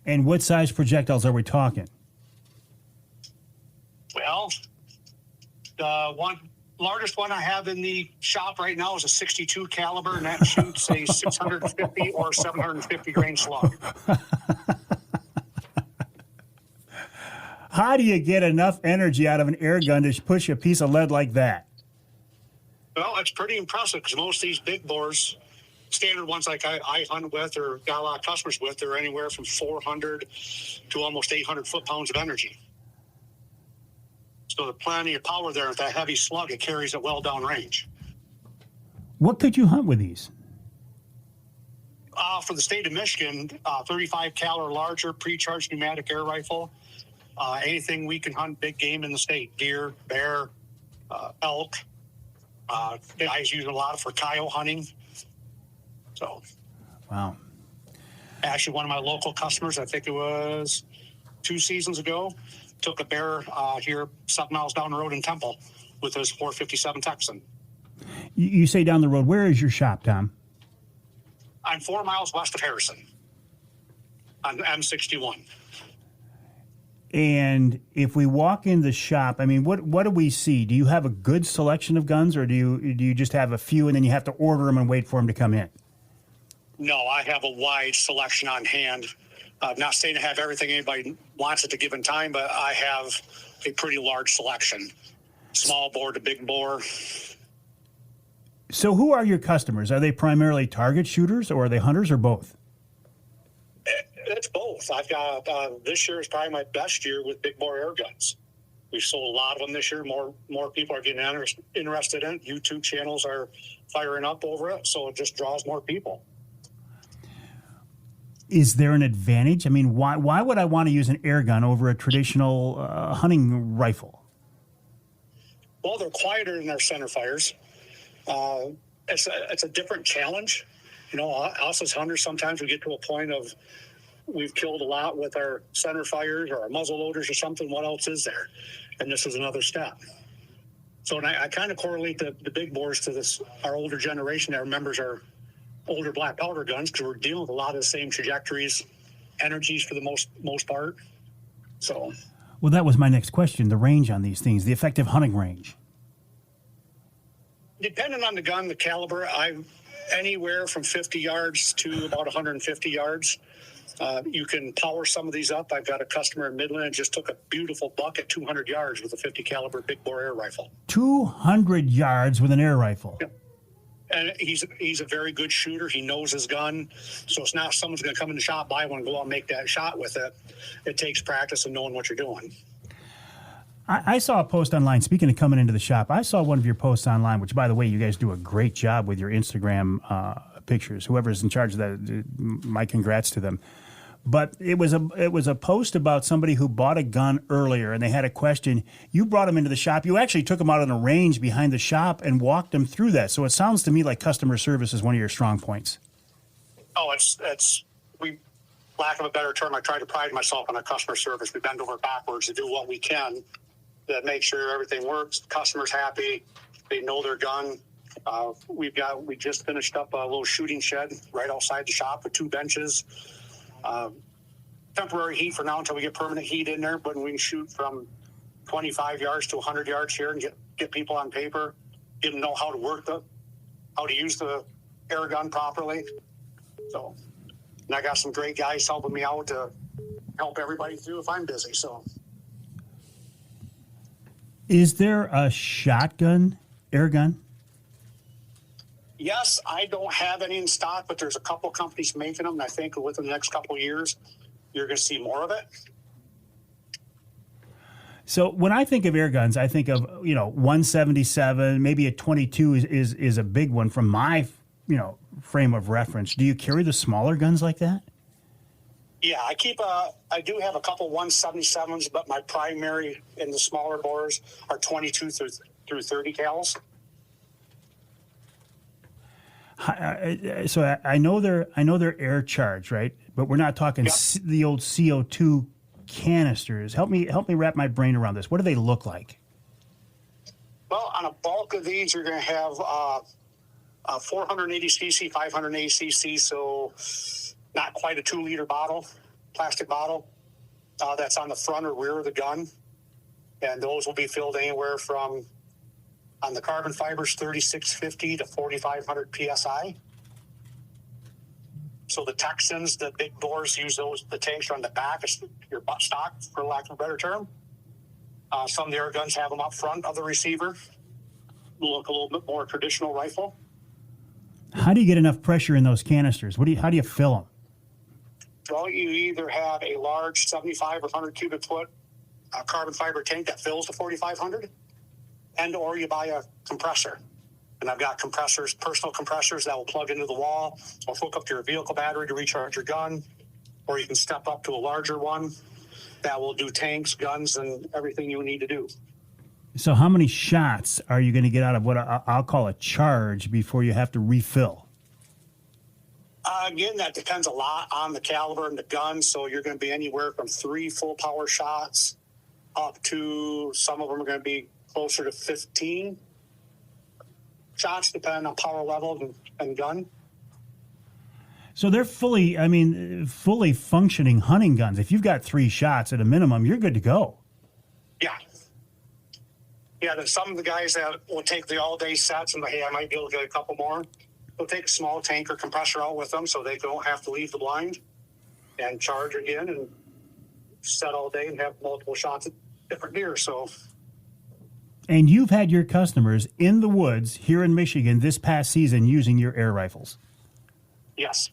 B: And what size projectiles are we talking?
F: Well, the largest one I have in the shop right now is a 62 caliber, and that shoots a 650 or 750 grain slug.
B: How do you get enough energy out of an air gun to push a piece of lead like that?
F: Well, it's pretty impressive because most of these big bores, standard ones like I hunt with or got a lot of customers with, they're anywhere from 400 to almost 800 foot-pounds of energy. So there's plenty of power there. With that heavy slug, it carries it well down range.
B: What could you hunt with these?
F: For the state of Michigan, 35 cal or larger pre-charged pneumatic air rifle. Anything we can hunt big game in the state, deer, bear, elk. I was using a lot for coyote hunting. So,
B: Wow.
F: actually, one of my local customers, I think it was 2 seasons ago, took a bear here 7 miles down the road in Temple with his 457 Texan.
B: You say down the road. Where is your shop, Tom?
F: I'm 4 miles west of Harrison on M61.
B: And if we walk in the shop, I mean, what do we see? Do you have a good selection of guns, or do you just have a few and then you have to order them and wait for them to come in?
F: No, I have a wide selection on hand. I'm not saying I have everything anybody wants at a given time, but I have a pretty large selection. Small bore to big bore.
B: So who are your customers? Are they primarily target shooters, or are they hunters, or both?
F: It's both. I've got this year is probably my best year with big bore air guns. We've sold a lot of them this year. More people are getting interested in it. YouTube channels are firing up over it, so it just draws more people.
B: Is there an advantage? I mean, why would I want to use an air gun over a traditional hunting rifle?
F: Well, they're quieter than their center fires. It's a different challenge. You know, us as hunters, sometimes we get to a point of we've killed a lot with our center fires or our muzzle loaders or something. What else is there? And this is another step. So, and I kind of correlate the big bores to this, our older generation that remembers our older black powder guns, because we're dealing with a lot of the same trajectories, energies for the most part. So,
B: Well, that was my next question, the range on these things, the effective hunting range.
F: depending on the gun, the caliber, I'm anywhere from 50 yards to about 150 yards. You can power some of these up. I've got a customer in Midland that just took a beautiful buck at 200 yards with a 50 caliber big bore air rifle.
B: 200 yards with an air rifle.
F: Yep. And he's a very good shooter. He knows his gun. So it's not someone's going to come in the shop, buy one, go out and make that shot with it. It takes practice and knowing what you're doing.
B: I saw a post online, speaking of coming into the shop, I saw one of your posts online, which, by the way, you guys do a great job with your Instagram pictures. Whoever's in charge of that, my congrats to them. But it was a post about somebody who bought a gun earlier, and they had a question. You brought them into the shop. You actually took them out on a range behind the shop and walked them through that. So it sounds to me like customer service is one of your strong points.
F: Oh, lack of a better term, I try to pride myself on our customer service. We bend over backwards to do what we can to make sure everything works. The customer's happy. They know their gun. We just finished up a little shooting shed right outside the shop with 2 benches. Temporary heat for now until we get permanent heat in there, but we can shoot from 25 yards to 100 yards here and get people on paper, get them know how to use the air gun properly. So, and I got some great guys helping me out to help everybody through if I'm busy. So,
B: is there a shotgun air gun?
F: yes, I don't have any in stock, but there's a couple companies making them. And I think within the next couple of years, you're going to see more of it.
B: So when I think of air guns, I think of 177, maybe a 22 is a big one from my frame of reference. Do you carry the smaller guns like that?
F: Yeah, I do have a couple 177s, but my primary in the smaller bores are 22 through 30 cals.
B: So I know they're air charged, right? But we're not talking the old CO2 canisters. Help me wrap my brain around this. What do they look like?
F: Well, on a bulk of these, you're going to have a 480 cc, 580 cc, so not quite a 2-liter bottle, plastic bottle. That's on the front or rear of the gun, and those will be filled anywhere from, on the carbon fibers, 3650 to 4500 psi. So the Texans, the big bores, use those. The tanks are on the back, your butt stock, for lack of a better term. Some of the air guns have them up front of the receiver. Look a little bit more traditional rifle.
B: How do you get enough pressure in those canisters? How do you fill them?
F: Well, you either have a large 75 or 100 cubic foot carbon fiber tank that fills the 4500, or you buy a compressor. And I've got compressors, personal compressors that will plug into the wall or hook up to your vehicle battery to recharge your gun, or you can step up to a larger one that will do tanks, guns, and everything you need to do.
B: So how many shots are you going to get out of what I'll call a charge before you have to refill?
F: Again, that depends a lot on the caliber and the gun. So you're going to be anywhere from 3 full power shots up to, some of them are going to be closer to 15 shots, depending on power level and gun.
B: So they're fully functioning hunting guns. If you've got 3 shots at a minimum, you're good to go.
F: Yeah. Yeah, there's some of the guys that will take the all-day sets and, hey, I might be able to get a couple more. They'll take a small tank or compressor out with them so they don't have to leave the blind and charge again and set all day and have multiple shots at different deer. So,
B: and you've had your customers in the woods here in Michigan this past season using your air rifles.
F: yes.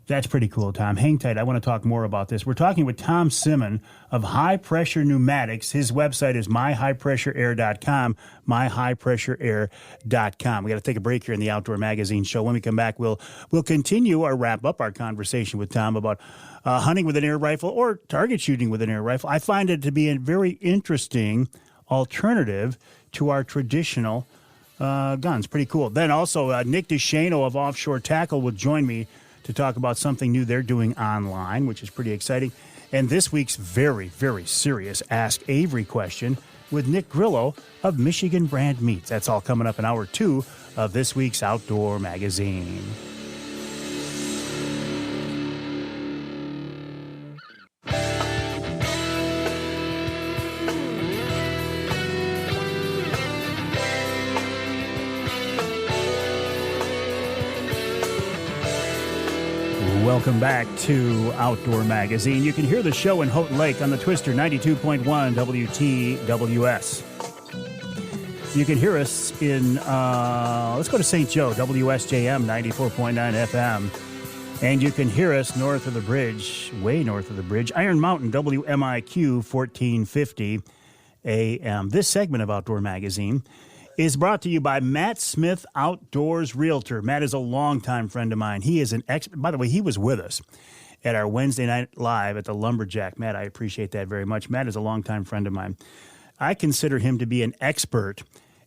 B: That's pretty cool, Tom. Hang tight. I want to talk more about this. We're talking with Tom Simmon of High Pressure Pneumatics. His website is myhighpressureair.com, myhighpressureair.com. We got to take a break here in the Outdoor Magazine show. When we come back, we'll continue or wrap up our conversation with Tom about hunting with an air rifle or target shooting with an air rifle. I find it to be a very interesting alternative to our traditional guns. Pretty cool. Then also, Nick DeShano of Offshore Tackle will join me to talk about something new they're doing online, which is pretty exciting. And this week's very, very serious Ask Avery question with Nick Grillo of Michigan Brand Meats. That's all coming up in hour 2 of this week's Outdoor Magazine. Welcome back to Outdoor Magazine. You can hear the show in Houghton Lake on the Twister 92.1 WTWS. You can hear us in, let's go to St. Joe, WSJM 94.9 FM. And you can hear us north of the bridge, way north of the bridge, Iron Mountain, WMIQ 1450 AM. This segment of Outdoor Magazine is brought to you by Matt Smith Outdoors Realtor. Matt is a longtime friend of mine. He is an expert. By the way, he was with us at our Wednesday night live at the Lumberjack. Matt, I appreciate that very much. Matt is a longtime friend of mine. I consider him to be an expert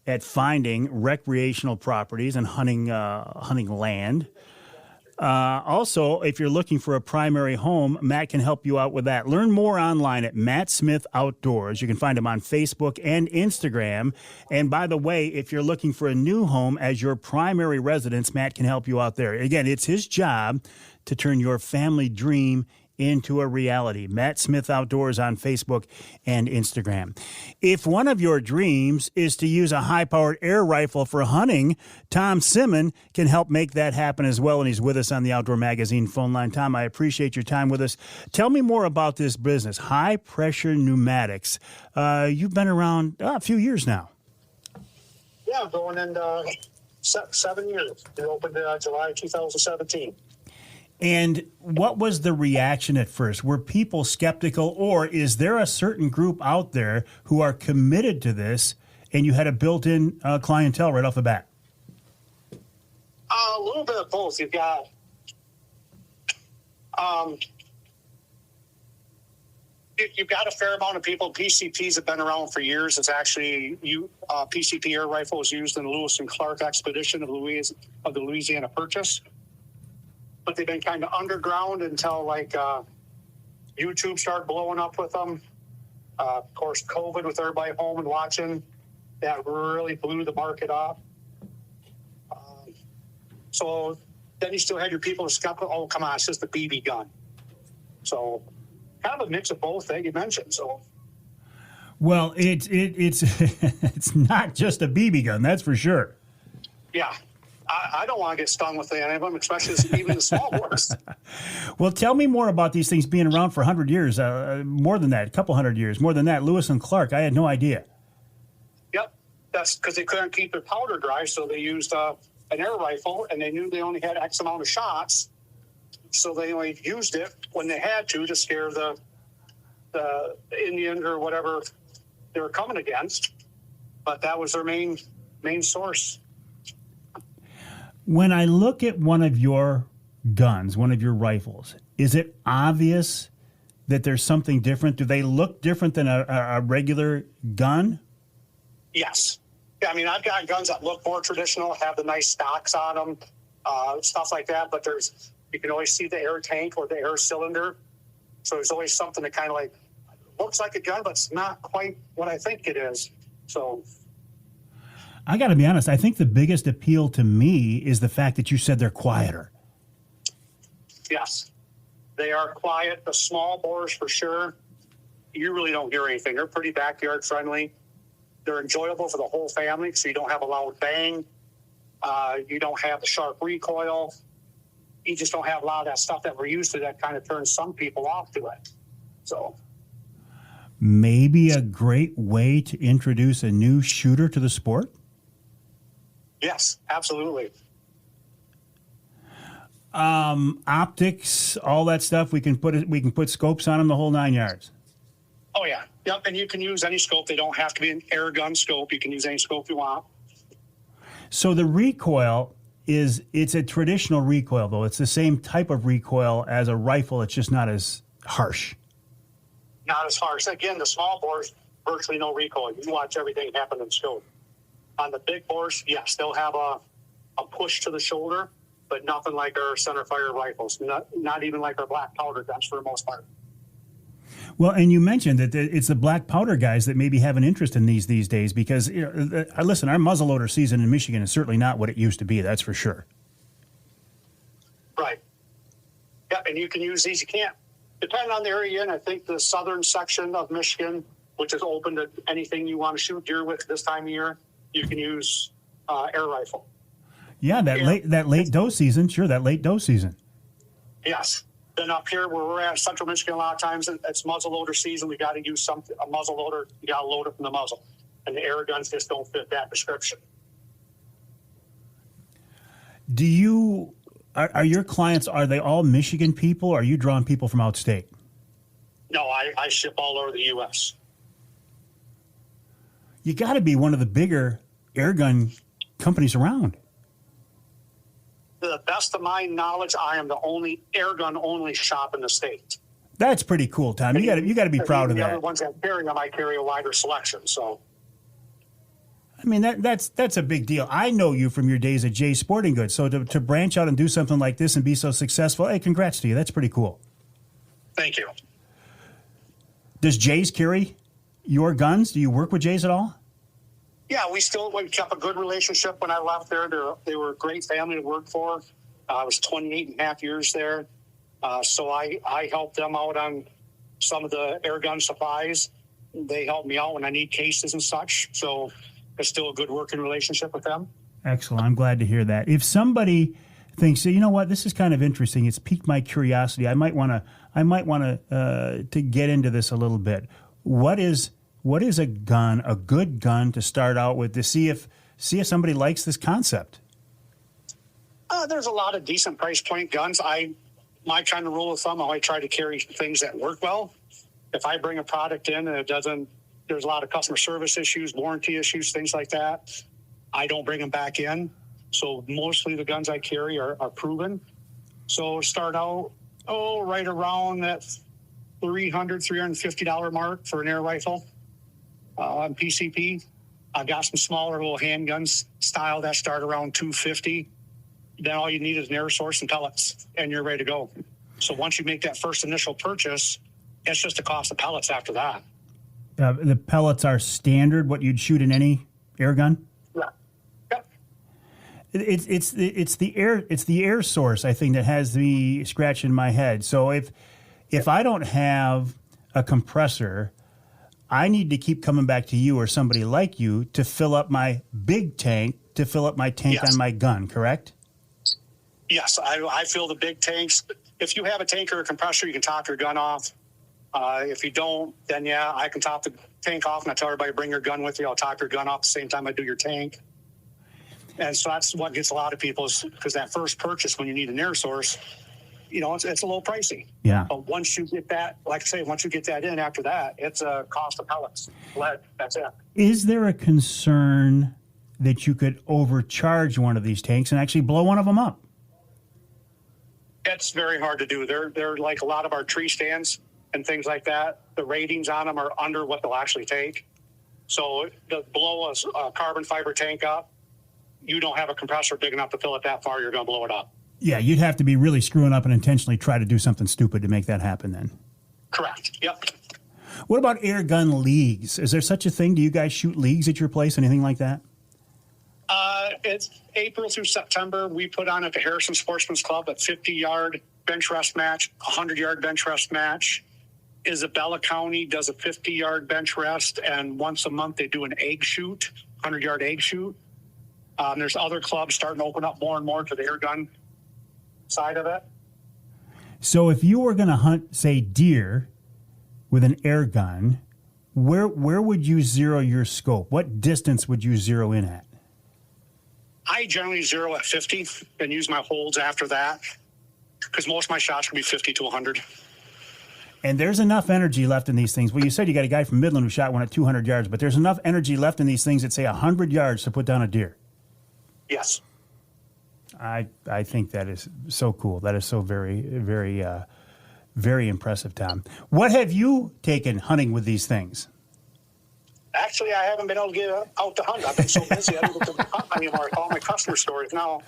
B: at finding recreational properties and hunting land. Also, if you're looking for a primary home, Matt can help you out with that. Learn more online at Matt Smith Outdoors. You can find him on Facebook and Instagram. And by the way, if you're looking for a new home as your primary residence, Matt can help you out there. Again, it's his job to turn your family dream into a reality. Matt Smith Outdoors on Facebook and Instagram. If one of your dreams is to use a high-powered air rifle for hunting, Tom Simmon can help make that happen as well, and he's with us on the Outdoor Magazine phone line. Tom, I appreciate your time with us. Tell me more about this business, High Pressure Pneumatics. You've been around a few years now.
F: Yeah, going into 7 years. We opened July 2017.
B: And what was the reaction at first? Were people skeptical, or is there a certain group out there who are committed to this and you had a built-in clientele right off the bat?
F: A little bit of both. You've got a fair amount of people. PCPs have been around for years. It's actually PCP air rifle was used in the Lewis and Clark expedition of the Louisiana Purchase. But they've been kind of underground until YouTube started blowing up with them. Of course, COVID with everybody home and watching, that really blew the market up. So then you still had your people skeptical. Oh, come on, it's just a BB gun. So kind of a mix of both that you mentioned. So,
B: well, it's it's not just a BB gun, that's for sure.
F: Yeah. I don't want to get stung with any of them, especially even the small ones.
B: Well, tell me more about these things being around for 100 years, more than that, a couple hundred years, more than that. Lewis and Clark, I had no idea.
F: Yep, that's because they couldn't keep their powder dry, so they used an air rifle, and they knew they only had X amount of shots, so they only used it when they had to scare the Indians or whatever they were coming against. But that was their main source.
B: When I look at one of your guns, one of your rifles, is it obvious that there's something different? Do they look different than a regular gun?
F: Yes. Yeah, I mean, I've got guns that look more traditional, have the nice stocks on them, stuff like that. But you can always see the air tank or the air cylinder. So there's always something that kind of like looks like a gun, but it's not quite what I think it is. So
B: I got to be honest. I think the biggest appeal to me is the fact that you said they're quieter.
F: yes, they are quiet. The small bores for sure. You really don't hear anything. They're pretty backyard friendly. They're enjoyable for the whole family, so you don't have a loud bang. You don't have the sharp recoil. You just don't have a lot of that stuff that we're used to that kind of turns some people off to it. So
B: Maybe a great way to introduce a new shooter to the sport?
F: yes, absolutely.
B: Optics, all that stuff. We can put scopes on them, the whole 9 yards.
F: Oh, yeah. Yep, and you can use any scope. They don't have to be an air gun scope. You can use any scope you want.
B: So the recoil it's a traditional recoil, though. It's the same type of recoil as a rifle. It's just not as harsh.
F: Not as harsh. Again, the small bores, virtually no recoil. You watch everything happen in scope. On the big bores, yes, they'll have a push to the shoulder, but nothing like our center fire rifles. Not even like our black powder guns for the most part.
B: Well, and you mentioned that it's the black powder guys that maybe have an interest in these days because, listen, our muzzleloader season in Michigan is certainly not what it used to be. That's for sure.
F: Right. Yeah, and you can use these. You can't, depending on the area you're in, I think the southern section of Michigan, which is open to anything you want to shoot deer with this time of year, you can use air rifle.
B: Yeah, that late doe season. Sure, that late doe season.
F: Yes. Then up here where we're at, Central Michigan, a lot of times it's muzzleloader season. We got to use a muzzleloader. You got to load it from the muzzle, and the air guns just don't fit that description.
B: Are your clients? Are they all Michigan people? Or are you drawing people from outstate?
F: No, I ship all over the U.S.
B: You got to be one of the bigger air gun companies around.
F: To the best of my knowledge, I am the only air gun only shop in the state.
B: That's pretty cool, Tom. You got to be proud of
F: the
B: that.
F: other ones that carry them, I carry a wider selection. So,
B: I mean that's a big deal. I know you from your days at Jay's Sporting Goods. So to branch out and do something like this and be so successful, hey, congrats to you. That's pretty cool.
F: thank you.
B: Does Jay's carry your guns? Do you work with Jay's at all?
F: Yeah, we kept a good relationship when I left there. They were a great family to work for. I was 28 and a half years there. So I helped them out on some of the air gun supplies. They help me out when I need cases and such. So it's still a good working relationship with them.
B: Excellent. I'm glad to hear that. If somebody thinks, you know what, this is kind of interesting, it's piqued my curiosity, I might want to get into this a little bit. What is a gun, a good gun to start out with to see if somebody likes this concept?
F: There's a lot of decent price point guns. My kind of rule of thumb, I try to carry things that work well. If I bring a product in and it doesn't, there's a lot of customer service issues, warranty issues, things like that, I don't bring them back in. So mostly the guns I carry are proven. So start out, right around that $300, $350 mark for an air rifle. On PCP, I've got some smaller little handguns style that start around $250. Then all you need is an air source and pellets, and you're ready to go. So once you make that first initial purchase, it's just the cost of pellets after that.
B: The pellets are standard, what you'd shoot in any air gun?
F: Yeah. Yep.
B: It's the air source, I think, that has me scratching my head. So if I don't have a compressor, I need to keep coming back to you or somebody like you to fill up my big tank, to fill up my tank
F: Yes.
B: on my gun, correct?
F: Yes, I fill the big tanks. If you have a tank or a compressor, you can top your gun off. If you don't, then yeah, I can top the tank off, and I tell everybody bring your gun with you. I'll top your gun off the same time I do your tank. And so that's what gets a lot of people, because that first purchase when you need an air source, it's a little pricey.
B: Yeah.
F: But once you get that, like I say, once you get that in after that, it's a cost of pellets, lead. That's it.
B: Is there a concern that you could overcharge one of these tanks and actually blow one of them up?
F: It's very hard to do. They're like a lot of our tree stands and things like that. The ratings on them are under what they'll actually take. So to blow a carbon fiber tank up, you don't have a compressor big enough to fill it that far. You're going to blow it up.
B: Yeah, you'd have to be really screwing up and intentionally try to do something stupid to make that happen then.
F: Correct. Yep.
B: What about air gun leagues? Is there such a thing? Do you guys shoot leagues at your place? Anything like that?
F: It's April through September. We put on at the Harrison Sportsman's Club a 50-yard bench rest match, a 100-yard bench rest match. Isabella County does a 50-yard bench rest, and once a month they do an egg shoot, 100-yard egg shoot. There's other clubs starting to open up more and more to the air gun side of it.
B: So if you were going to hunt, say, deer with an air gun, where would you zero your scope? What distance would you zero in at?
F: I generally zero at 50 and use my holds after that because most of my shots can be 50 to 100.
B: And there's enough energy left in these things. Well, you said you got a guy from Midland who shot one at 200 yards, but there's enough energy left in these things at, say, 100 yards to put down a deer.
F: Yes.
B: I think that is so cool. That is so very, very, very impressive, Tom. What have you taken hunting with these things?
F: Actually, I haven't been able to get out to hunt. I've been so busy, I don't get to hunt anymore. I call my customer stories now.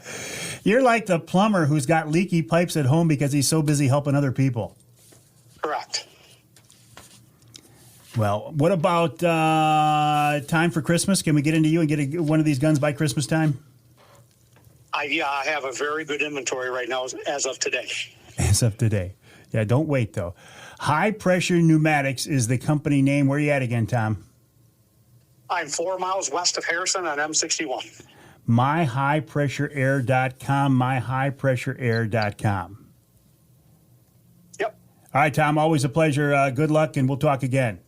B: You're like the plumber who's got leaky pipes at home because he's so busy helping other people.
F: Correct.
B: Well, what about time for Christmas? Can we get into you and get one of these guns by Christmas time?
F: I have a very good inventory right now as of today.
B: As of today. Yeah, don't wait, though. High Pressure Pneumatics is the company name. Where are you at again, Tom?
F: I'm 4 miles west of Harrison on M61.
B: myhighpressureair.com, myhighpressureair.com.
F: Yep.
B: All right, Tom, always a pleasure. Good luck, and we'll talk again.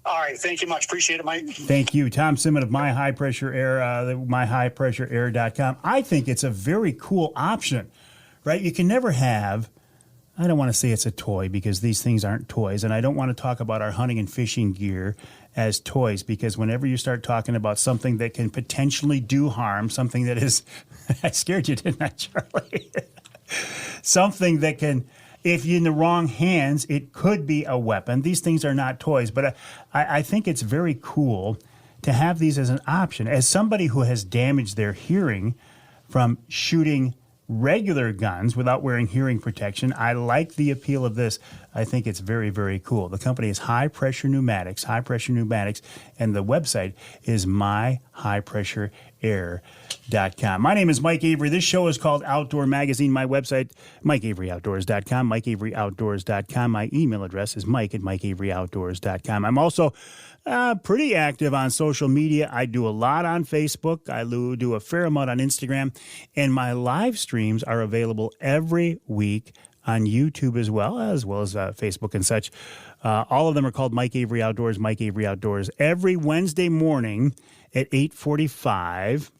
F: All right, thank you much. Appreciate it, Mike.
B: Thank you. Tom Simmon of My High Pressure Air, myhighpressureair.com. I think it's a very cool option, right? You can never have, I don't want to say it's a toy because these things aren't toys, and I don't want to talk about our hunting and fishing gear as toys because whenever you start talking about something that can potentially do harm, something that is, I scared you, didn't I, Charlie? Something that can, if you're in the wrong hands, it could be a weapon. These things are not toys, but I think it's very cool to have these as an option. As somebody who has damaged their hearing from shooting regular guns without wearing hearing protection, I like the appeal of this. I think it's very, very cool. The company is High Pressure Pneumatics, High Pressure Pneumatics, and the website is myhighpressureair.com. My name is Mike Avery. This show is called Outdoor Magazine. My website, MikeAveryOutdoors.com, MikeAveryOutdoors.com. My email address is Mike@MikeAveryOutdoors.com. I'm also pretty active on social media. I do a lot on Facebook. I do a fair amount on Instagram. And my live streams are available every week on YouTube as well as Facebook and such. All of them are called Mike Avery Outdoors, Mike Avery Outdoors. Every Wednesday morning at 8:45,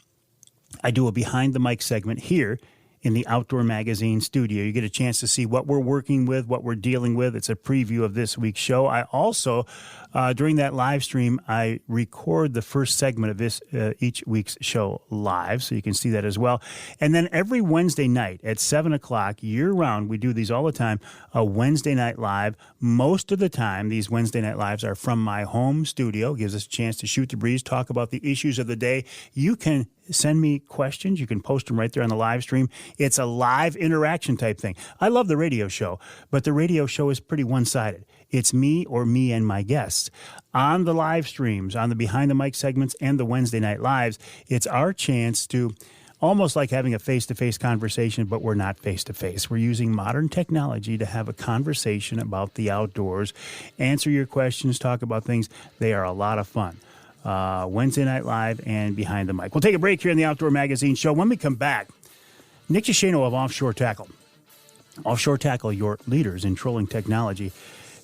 B: I do a Behind the Mic segment here in the Outdoor Magazine studio. You get a chance to see what we're working with, what we're dealing with. It's a preview of this week's show. I also, during that live stream, I record the first segment of this each week's show live, so you can see that as well. And then every Wednesday night at 7 o'clock, year-round, we do these all the time, a Wednesday night live. Most of the time, these Wednesday night lives are from my home studio. It gives us a chance to shoot the breeze, talk about the issues of the day. You can send me questions. You can post them right there on the live stream. It's a live interaction type thing. I love the radio show, but the radio show is pretty one-sided. It's me or me and my guests. On the live streams, on the Behind the Mic segments and the Wednesday night lives, it's our chance to almost like having a face-to-face conversation, but we're not face-to-face. We're using modern technology to have a conversation about the outdoors, answer your questions, talk about things. They are a lot of fun. Wednesday Night Live and Behind the Mic. We'll take a break here in the Outdoor Magazine show. When we come back, Nick DeShano of Offshore Tackle. Offshore Tackle, your leaders in trolling technology.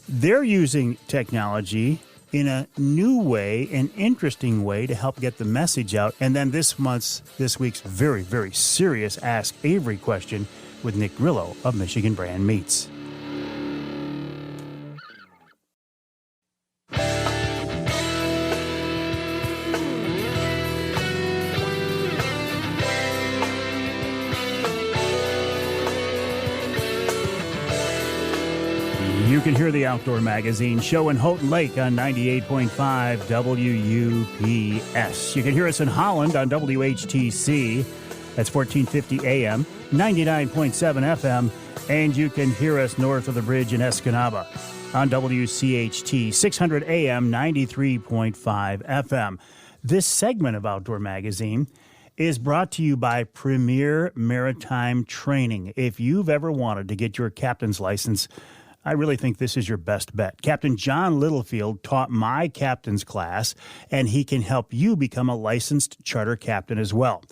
B: They're using technology in a new way, an interesting way to help get the message out. And then this week's very, very serious Ask Avery question with Nick Grillo of Michigan Brand Meats. You can hear the Outdoor Magazine show in Houghton Lake on 98.5 WUPS. You can hear us in Holland on WHTC. That's 1450 AM, 99.7 FM. And you can hear us north of the bridge in Escanaba on WCHT, 600 AM, 93.5 FM. This segment of Outdoor Magazine is brought to you by Premier Maritime Training. If you've ever wanted to get your captain's license, I really think this is your best bet. Captain John Littlefield taught my captain's class, and he can help you become a licensed charter captain as well.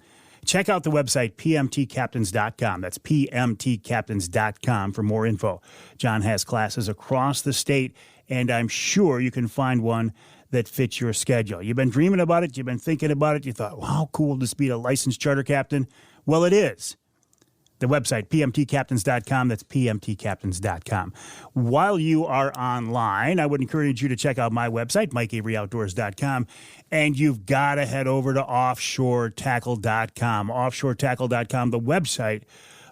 B: Check out the website, pmtcaptains.com. That's pmtcaptains.com for more info. John has classes across the state, and I'm sure you can find one that fits your schedule. You've been dreaming about it. You've been thinking about it. You thought, well, how cool would this be, a licensed charter captain? Well, it is. The website, pmtcaptains.com. That's pmtcaptains.com. While you are online, I would encourage you to check out my website, MikeAveryOutdoors.com. And you've got to head over to offshoretackle.com. Offshoretackle.com, the website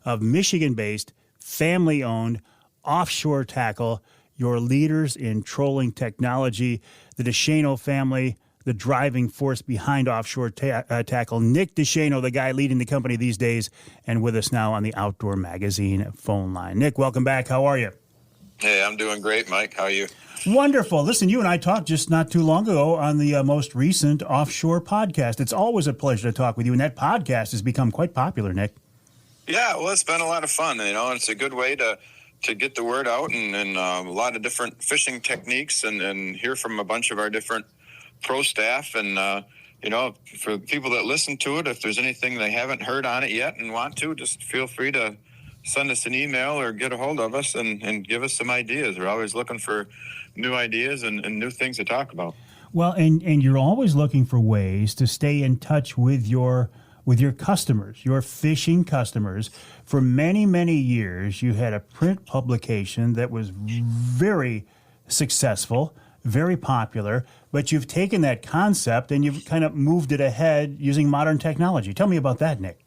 B: of Michigan-based, family-owned Offshore Tackle, your leaders in trolling technology. The DeShano family, the driving force behind Offshore Tackle. Nick DeShano, the guy leading the company these days, and with us now on the Outdoor Magazine phone line. Nick, welcome back. How are you?
G: Hey, I'm doing great, Mike. How are you?
B: Wonderful. Listen, you and I talked just not too long ago on the most recent Offshore podcast. It's always a pleasure to talk with you, and that podcast has become quite popular, Nick.
G: Yeah, well, it's been a lot of fun. It's a good way to get the word out and a lot of different fishing techniques and hear from a bunch of our different pro staff. And, for people that listen to it, if there's anything they haven't heard on it yet and want to, just feel free to send us an email or get a hold of us and give us some ideas. We're always looking for new ideas and new things to talk about.
B: Well, and you're always looking for ways to stay in touch with your customers, your fishing customers. For many, many years, you had a print publication that was very successful, very popular, but you've taken that concept and you've kind of moved it ahead using modern technology. Tell me about that, Nick.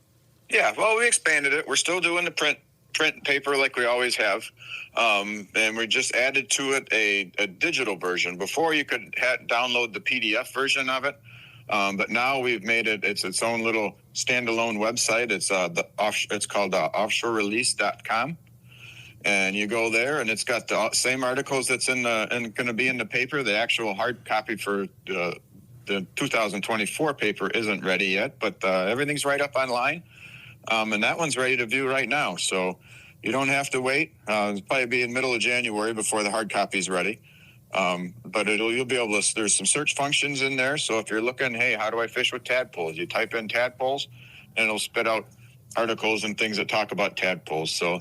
G: Yeah, well, we expanded it. We're still doing the print paper like we always have, and we just added to it a digital version. Before, you could download the PDF version of it, but now we've made its own little standalone website. It's called offshorerelease.com, and you go there, and it's got the same articles that's going to be in the paper. The actual hard copy for the 2024 paper isn't ready yet, but everything's right up online. And that one's ready to view right now. So you don't have to wait. It'll probably be in the middle of January before the hard copy is ready. But you'll be able to, there's some search functions in there. So if you're looking, hey, how do I fish with tadpoles? You type in tadpoles and it'll spit out articles and things that talk about tadpoles. So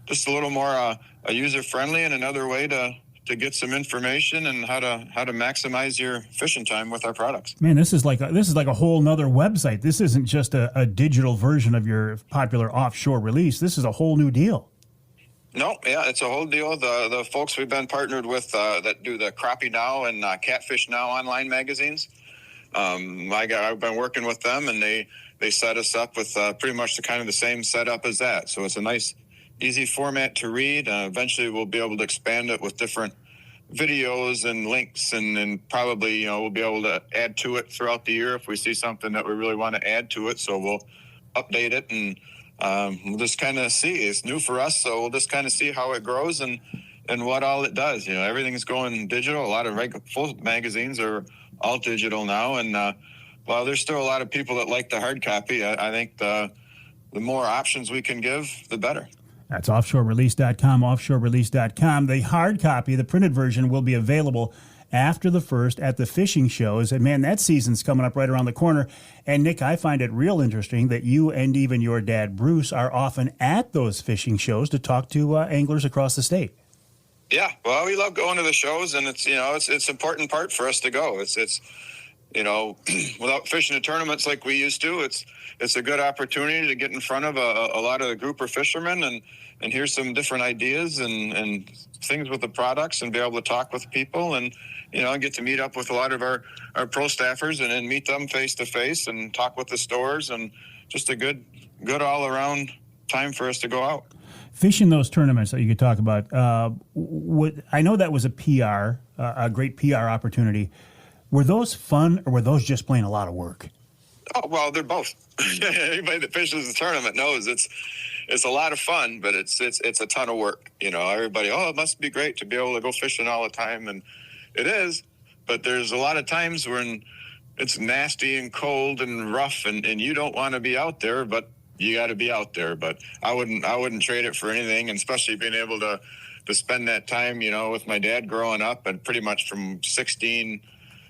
G: just a little more user-friendly and another way to get some information and how to maximize your fishing time with our products.
B: Man, this is like a whole nother website. This isn't just a digital version of your popular Offshore Release. This is a whole new deal.
G: No, yeah, it's a whole deal. The folks we've been partnered with that do the Crappie Now and Catfish Now online magazines, I've been working with them, and they set us up with pretty much the same setup as that. So it's a nice, easy format to read. Eventually, we'll be able to expand it with different videos and links, and probably we'll be able to add to it throughout the year if we see something that we really want to add to it. So we'll update it, and we'll just kind of see. It's new for us, so we'll just kind of see how it grows and what all it does. Everything's going digital. A lot of full magazines are all digital now, and while there's still a lot of people that like the hard copy, I think the more options we can give, the better.
B: That's offshorerelease.com, offshorerelease.com. The hard copy, the printed version, will be available after the 1st at the fishing shows. And, man, that season's coming up right around the corner. And, Nick, I find it real interesting that you and even your dad, Bruce, are often at those fishing shows to talk to anglers across the state.
G: Yeah, well, we love going to the shows, and it's an important part for us to go. It's without fishing the tournaments like we used to, it's a good opportunity to get in front of a lot of the grouper fishermen and hear some different ideas and things with the products, and be able to talk with people and get to meet up with a lot of our pro staffers and then meet them face to face and talk with the stores, and just a good all around time for us to go out.
B: Fishing those tournaments that you could talk about, I know that was a PR, a great PR opportunity. Were those fun, or were those just plain a lot of work?
G: Oh, well, they're both. Anybody that fishes the tournament knows it's a lot of fun, but it's a ton of work. You know, everybody, it must be great to be able to go fishing all the time, and it is. But there's a lot of times when it's nasty and cold and rough, and you don't want to be out there, but you got to be out there. But I wouldn't trade it for anything, and especially being able to spend that time, you know, with my dad growing up, and pretty much from 16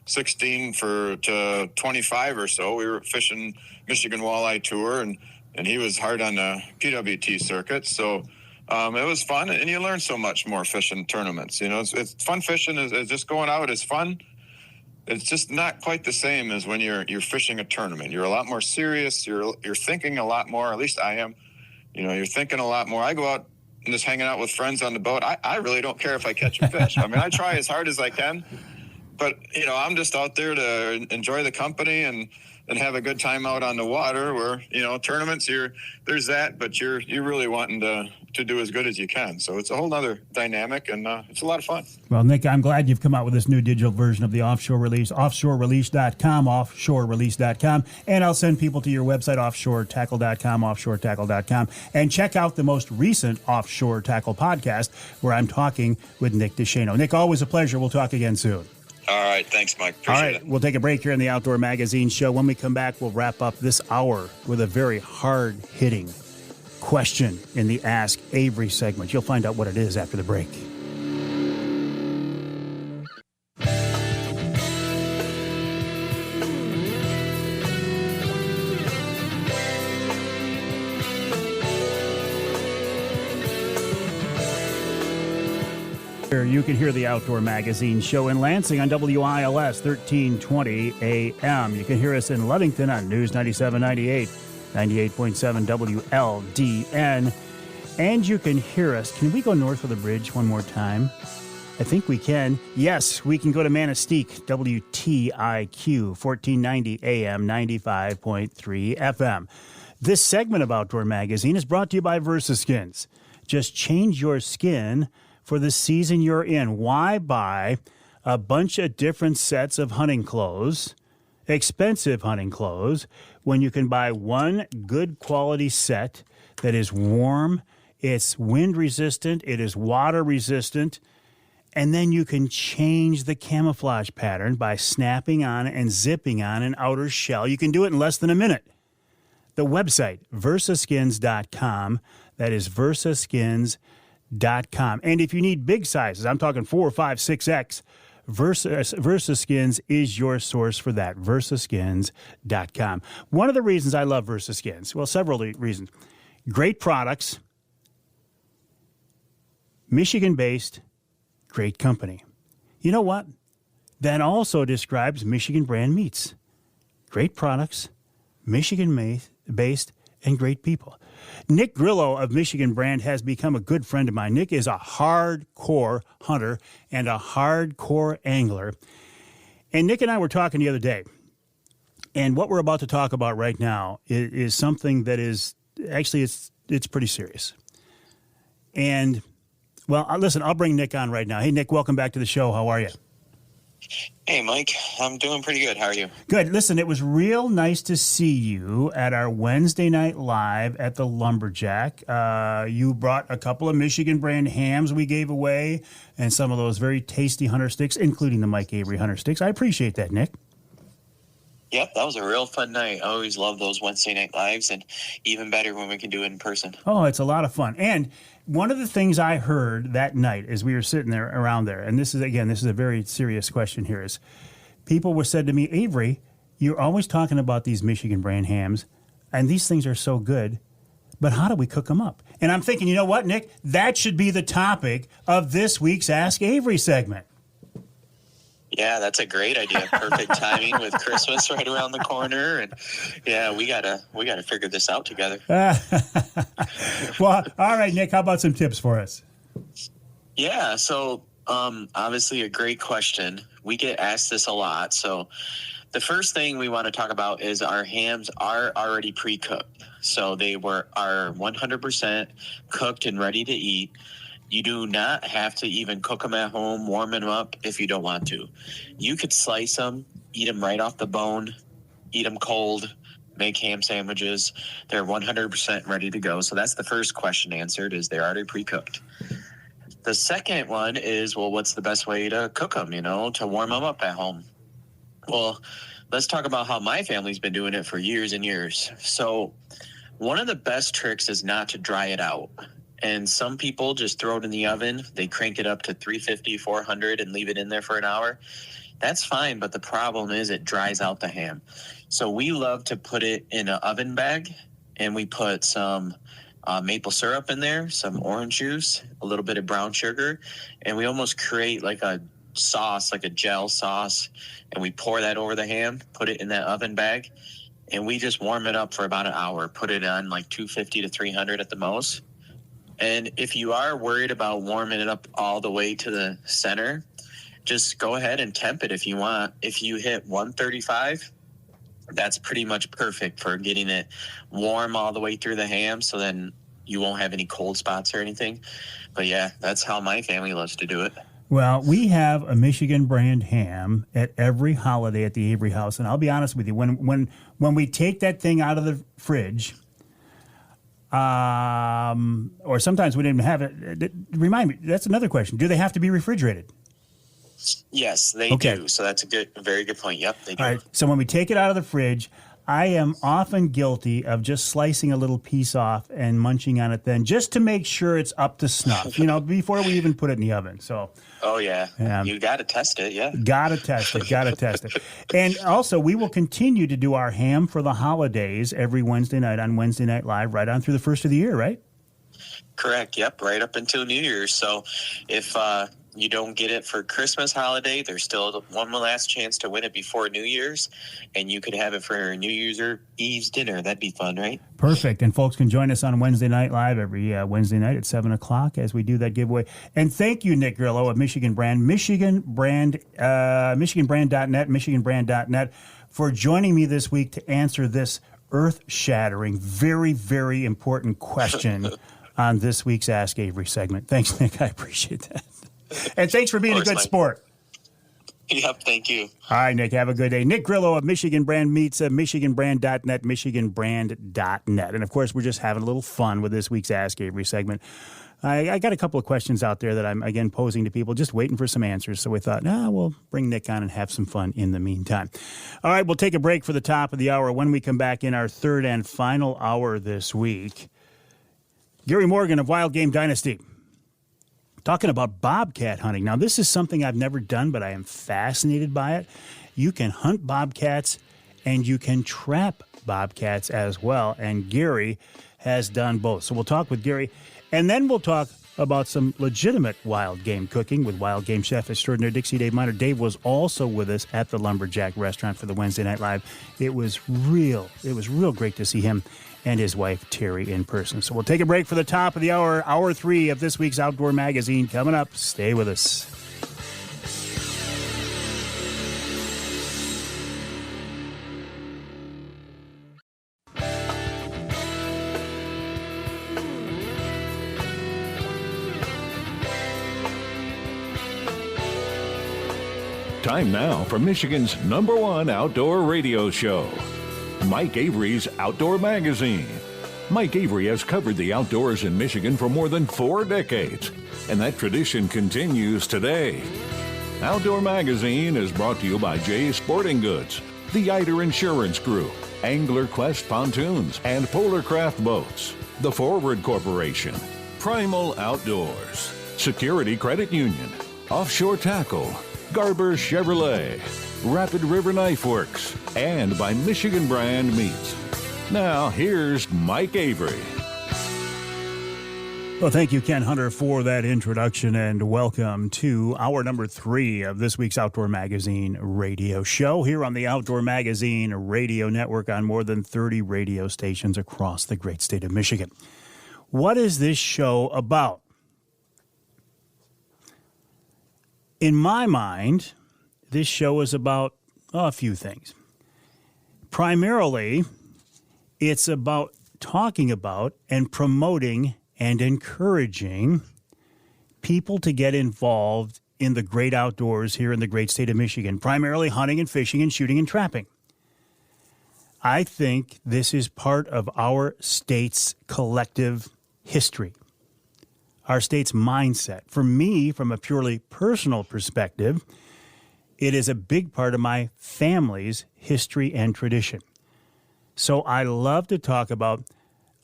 G: to 25 or so, we were fishing Michigan Walleye Tour, and he was hard on the PWT circuit. So it was fun, and you learn so much more fishing tournaments. You know, it's fun fishing. Is just going out is fun. It's just not quite the same as when you're fishing a tournament. You're a lot more serious. You're thinking a lot more. At least I am. You know, you're thinking a lot more. I go out and just hanging out with friends on the boat. I really don't care if I catch a fish. I mean, I try as hard as I can. But, you know, I'm just out there to enjoy the company and have a good time out on the water where, you know, tournaments, there's that, but you're really wanting to do as good as you can. So it's a whole other dynamic, and it's a lot of fun.
B: Well, Nick, I'm glad you've come out with this new digital version of the Offshore Release, offshorerelease.com, offshorerelease.com, and I'll send people to your website, offshoretackle.com, offshoretackle.com, and check out the most recent Offshore Tackle podcast where I'm talking with Nick DeShano. Nick, always a pleasure. We'll talk again soon.
G: All right. Thanks, Mike. Appreciate it.
B: We'll take a break here in the Outdoor Magazine show. When we come back, we'll wrap up this hour with a very hard-hitting question in the Ask Avery segment. You'll find out what it is after the break. You can hear the Outdoor Magazine show in Lansing on WILS 1320 AM. You can hear us in Ludington on News 97.98, 98.7 WLDN. And you can hear us. Can we go north of the bridge one more time? I think we can. Yes, we can go to Manistee, WTIQ 1490 AM, 95.3 FM. This segment of Outdoor Magazine is brought to you by VersaSkins. Just change your skin for the season you're in. Why buy a bunch of different sets of hunting clothes, expensive hunting clothes, when you can buy one good quality set that is warm, it's wind resistant, it is water resistant, and then you can change the camouflage pattern by snapping on and zipping on an outer shell. You can do it in less than a minute. The website, versaskins.com, that is versaskins.com. And if you need big sizes, I'm talking 4, 5, 6X, VersaSkins is your source for that, versaskins.com. One of the reasons I love VersaSkins, well, several reasons. Great products, Michigan-based, great company. You know what? That also describes Michigan brand meats. Great products, Michigan-based, and great people. Nick Grillo of Michigan Brand has become a good friend of mine. Nick is a hardcore hunter and a hardcore angler. And Nick and I were talking the other day. And what we're about to talk about right now is something that is actually it's pretty serious. And, well, listen, I'll bring Nick on right now. Hey, Nick, welcome back to the show. How are you?
D: Hey, Mike. I'm doing pretty good. How are you?
B: Good. Listen, it was real nice to see you at our Wednesday night live at the Lumberjack. You brought a couple of Michigan brand hams we gave away and some of those very tasty hunter sticks, including the Mike Avery hunter sticks. I appreciate that, Nick.
D: Yep, that was a real fun night. I always love those Wednesday night lives, and even better when we can do it in person.
B: Oh, it's a lot of fun. And one of the things I heard that night as we were sitting there around there, and this is a very serious question here, is people were said to me, Avery, you're always talking about these Michigan brand hams, and these things are so good, but how do we cook them up? And I'm thinking, you know what, Nick? That should be the topic of this week's Ask Avery segment.
D: Yeah, that's a great idea. Perfect timing with Christmas right around the corner, and yeah, we gotta figure this out together.
B: Well, all right, Nick. How about some tips for us?
D: Yeah, so obviously a great question. We get asked this a lot. So The first thing we want to talk about is our hams are already pre-cooked. So are 100% cooked and ready to eat. You do not have to even cook them at home, warm them up if you don't want to. You could slice them, eat them right off the bone, eat them cold, make ham sandwiches. They're 100% ready to go. So that's the first question answered, is they're already pre-cooked. The second one is, well, what's the best way to cook them, to warm them up at home? Well, let's talk about how my family's been doing it for years and years. So one of the best tricks is not to dry it out. And some people just throw it in the oven. They crank it up to 350, 400 and leave it in there for an hour. That's fine, but the problem is it dries out the ham. So we love to put it in an oven bag, and we put some maple syrup in there, some orange juice, a little bit of brown sugar, and we almost create like a sauce, like a gel sauce, and we pour that over the ham, put it in that oven bag, and we just warm it up for about an hour, put it on like 250 to 300 at the most. And if you are worried about warming it up all the way to the center, just go ahead and temp it if you want. If you hit 135, that's pretty much perfect for getting it warm all the way through the ham, so then you won't have any cold spots or anything. But yeah, that's how my family loves to do it.
B: Well, we have a Michigan brand ham at every holiday at the Avery house, and I'll be honest with you, when we take that thing out of the fridge, or sometimes we didn't have it. Remind me, that's another question. Do they have to be refrigerated?
D: Yes, they do. So that's a very good point. Yep, they do.
B: All right. So when we take it out of the fridge, I am often guilty of just slicing a little piece off and munching on it then, just to make sure it's up to snuff, before we even put it in the oven. So.
D: Oh, yeah. You got to test it, yeah.
B: Got to test it. And also, we will continue to do our ham for the holidays every Wednesday night on Wednesday Night Live, right on through the first of the year, right?
D: Correct, yep, right up until New Year's. So if you don't get it for Christmas holiday, there's still one last chance to win it before New Year's, and you could have it for New Year's Eve's dinner. That'd be fun, right?
B: Perfect. And folks can join us on Wednesday Night Live every Wednesday night at 7 o'clock as we do that giveaway. And thank you, Nick Grillo of Michigan Brand, MichiganBrand.net, MichiganBrand.net, for joining me this week to answer this earth-shattering, very, very important question on this week's Ask Avery segment. Thanks, Nick. I appreciate that. And thanks for being a good sport.
D: Yep, thank you.
B: All right, Nick, have a good day. Nick Grillo of Michigan Brand meets MichiganBrand.net, MichiganBrand.net. And, of course, we're just having a little fun with this week's Ask Avery segment. I got a couple of questions out there that I'm, again, posing to people, just waiting for some answers. So we thought, we'll bring Nick on and have some fun in the meantime. All right, we'll take a break for the top of the hour. When we come back in our third and final hour this week, Gary Morgan of Wild Game Dynasty, talking about bobcat hunting. Now, this is something I've never done, but I am fascinated by it. You can hunt bobcats, and you can trap bobcats as well, and Gary has done both. So we'll talk with Gary, and then we'll talk about some legitimate wild game cooking with wild game chef extraordinaire Dixie Dave Miner. Dave was also with us at the Lumberjack Restaurant for the Wednesday Night Live. It was real great to see him and his wife, Terry, in person. So we'll take a break for the top of the hour, hour 3 of this week's Outdoor Magazine. Coming up, stay with us.
A: Time now for Michigan's #1 outdoor radio show, Mike Avery's Outdoor Magazine. Mike Avery has covered the outdoors in Michigan for more than 4 decades, and that tradition continues today. Outdoor Magazine is brought to you by Jay's Sporting Goods, the Eider Insurance Group, Angler Quest Pontoons and Polar Craft Boats, the Forward Corporation, Primal Outdoors, Security Credit Union, Offshore Tackle, Garber Chevrolet, Rapid River Knife Works, and by Michigan Brand Meats. Now, here's Mike Avery.
B: Well, thank you, Ken Hunter, for that introduction, and welcome to hour number 3 of this week's Outdoor Magazine radio show here on the Outdoor Magazine radio network on more than 30 radio stations across the great state of Michigan. What is this show about? In my mind, this show is about a few things. primarily, it's about talking about and promoting and encouraging people to get involved in the great outdoors here in the great state of Michigan, primarily hunting and fishing and shooting and trapping. I think this is part of our state's collective history, our state's mindset. For me, from a purely personal perspective, it is a big part of my family's history and tradition. So I love to talk about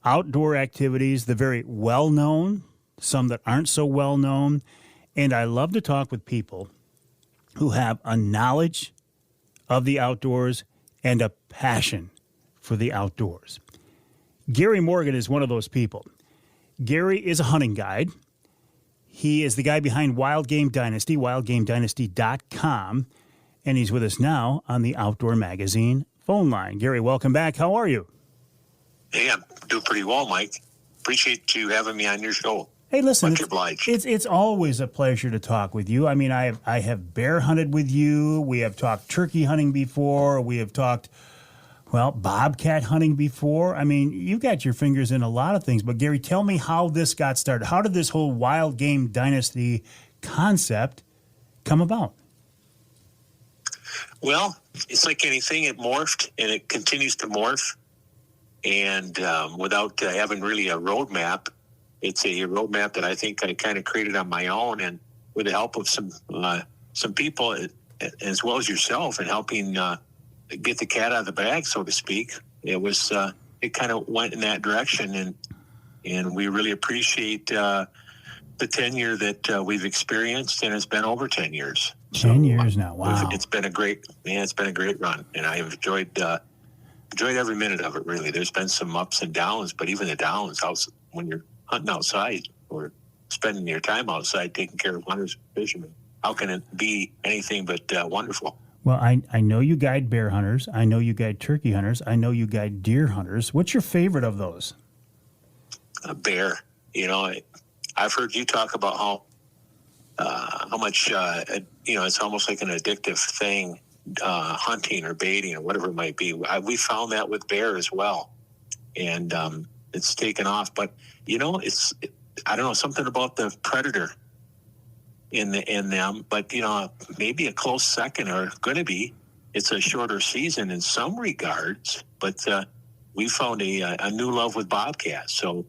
B: outdoor activities, the very well-known, some that aren't so well-known, and I love to talk with people who have a knowledge of the outdoors and a passion for the outdoors. Gary Morgan is one of those people. Gary is a hunting guide. He is the guy behind Wild Game Dynasty, wildgamedynasty.com, and he's with us now on the Outdoor Magazine phone line. Gary, welcome back. How are you?
H: Hey, I'm doing pretty well, Mike. Appreciate you having me on your show.
B: Hey, listen,
H: Much obliged.
B: It's always a pleasure to talk with you. I mean, I have bear hunted with you. We have talked turkey hunting before. We have talked, well, bobcat hunting before. I mean, you've got your fingers in a lot of things. But, Gary, tell me how this got started. How did this whole Wild Game Dynasty concept come about?
H: Well, it's like anything. It morphed, and it continues to morph. And without having really a roadmap, it's a roadmap that I think I kind of created on my own, and with the help of some people, as well as yourself, and helping get the cat out of the bag, so to speak. It was it kind of went in that direction, and we really appreciate the tenure that we've experienced, and it's been over 10 years.
B: 10 years now, wow!
H: It's been a great run, and I have enjoyed every minute of it. Really, there's been some ups and downs, but even the downs, when you're hunting outside or spending your time outside taking care of hunters and fishermen, how can it be anything but wonderful?
B: Well, I know you guide bear hunters. I know you guide turkey hunters. I know you guide deer hunters. What's your favorite of those?
H: A bear. You know, I've heard you talk about how much it's almost like an addictive thing, hunting or baiting or whatever it might be. We found that with bear as well, and it's taken off. But I don't know, something about the predator in them. But maybe a close second are going to be. It's a shorter season in some regards, but we found a new love with bobcats. So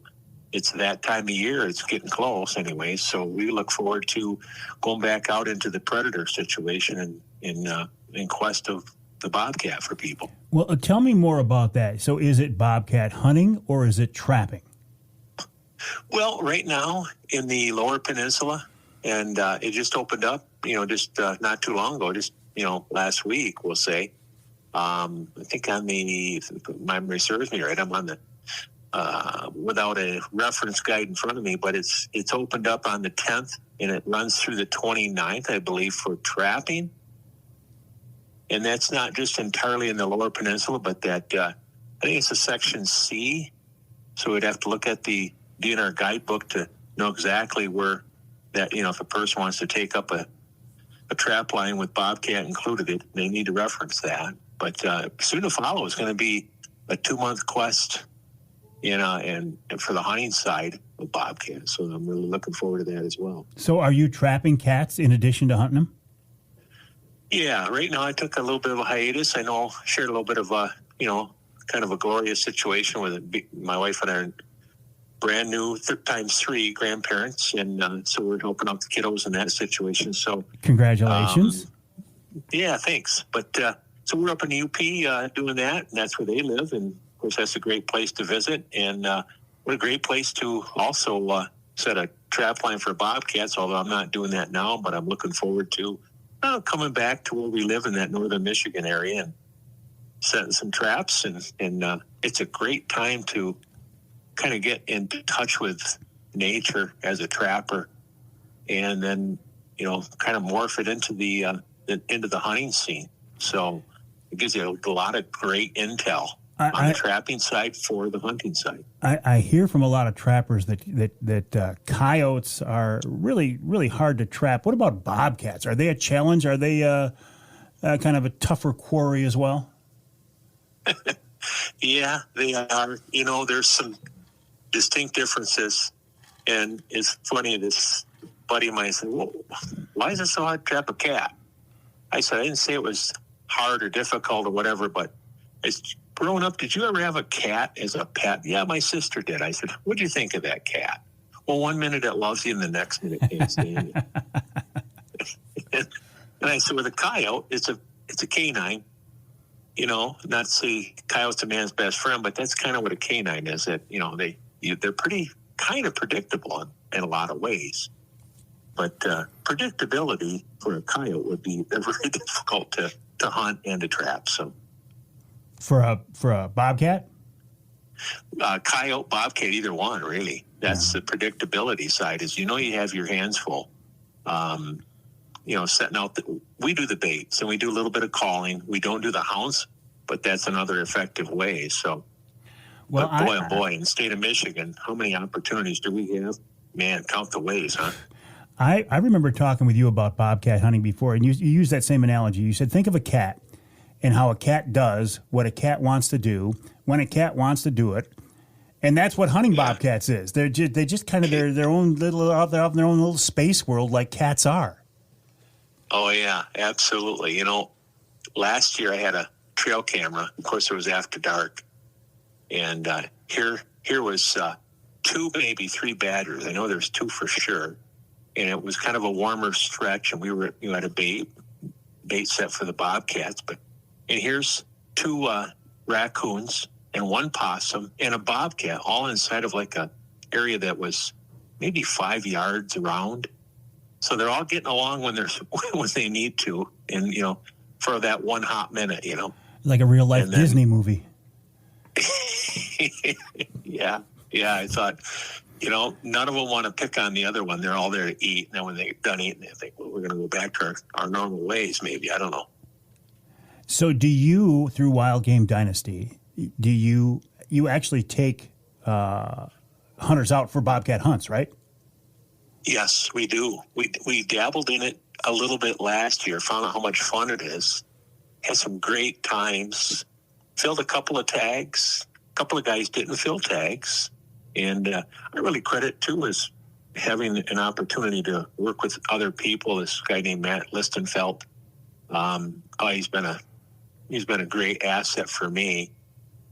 H: it's that time of year. It's getting close anyway. So we look forward to going back out into the predator situation and in quest of the bobcat for people.
B: Well, tell me more about that. So is it bobcat hunting or is it trapping?
H: Well, right now in the Lower Peninsula, and it just opened up, just not too long ago, just, last week, we'll say. I think if my memory serves me right, I'm on the, without a reference guide in front of me, but it's opened up on the 10th, and it runs through the 29th, I believe, for trapping. And that's not just entirely in the Lower Peninsula, but that I think it's a Section C. So we'd have to look at the DNR guidebook to know exactly where that, if a person wants to take up a trap line with bobcat included, they need to reference that. But soon to follow is going to be a 2-month quest, and for the hunting side of bobcat. So I'm really looking forward to that as well.
B: So are you trapping cats in addition to hunting them?
H: Yeah, right now I took a little bit of a hiatus. I know I shared a little bit of kind of a glorious situation with my wife and I are brand new times 3 grandparents, and so we're helping out the kiddos in that situation. So
B: congratulations.
H: Yeah, thanks. But so we're up in the UP doing that, and that's where they live, and of course that's a great place to visit, and what a great place to also set a trap line for bobcats. Although I'm not doing that now, but I'm looking forward to coming back to where we live in that northern Michigan area and setting some traps, and it's a great time to kind of get in touch with nature as a trapper, and then kind of morph it into the hunting scene. So it gives you a lot of great intel on the trapping side for the hunting side.
B: I hear from a lot of trappers that coyotes are really, really hard to trap. What about bobcats? Are they a challenge? Are they kind of a tougher quarry as well?
H: Yeah, they are. You know, there's some distinct differences. And it's funny, this buddy of mine said, well, why is it so hard to trap a cat? I said, I didn't say it was hard or difficult or whatever, but as growing up, did you ever have a cat as a pet? Yeah, my sister did. I said, what'd you think of that cat? Well, 1 minute it loves you and the next minute can't stand you. And I said, with a coyote, it's a canine. You know, not to say coyote's a man's best friend, but that's kind of what a canine is. That, you know, they're pretty kind of predictable in a lot of ways. But predictability for a coyote would be very difficult to hunt and to trap. So
B: For a bobcat?
H: Coyote, bobcat, either one, really. That's the predictability side is, you know, you have your hands full. You know, setting out, we do the baits and we do a little bit of calling. We don't do the hounds, but that's another effective way. So,
B: Well,
H: but boy, in the state of Michigan, how many opportunities do we have? Man, count the ways, huh?
B: I remember talking with you about bobcat hunting before, and you used that same analogy. You said, think of a cat and how a cat does what a cat wants to do when a cat wants to do it. And that's what hunting bobcats is. They just kind of their own little space world like cats are.
H: Oh, yeah, absolutely. You know, last year I had a trail camera. Of course, it was after dark. And here was 2, maybe 3 badgers. I know there's 2 for sure. And it was kind of a warmer stretch. And we were at a bait set for the bobcats. And here's 2 raccoons and 1 possum and a bobcat all inside of like a area that was maybe 5 yards around. So they're all getting along when they need to, and you know, for that 1 hot minute, you know,
B: like a real life Disney movie.
H: Yeah. I thought, you know, none of them want to pick on the other one. They're all there to eat. And then when they're done eating, they think, well, we're going to go back to our normal ways. Maybe, I don't know.
B: So, do you, through Wild Game Dynasty, do you actually take hunters out for bobcat hunts, right?
H: Yes, we do. We dabbled in it a little bit last year, found out how much fun it is, had some great times, filled a couple of tags. A couple of guys didn't fill tags. And I really credit, too, is having an opportunity to work with other people. This guy named Matt Listenfeld, he's been a great asset for me.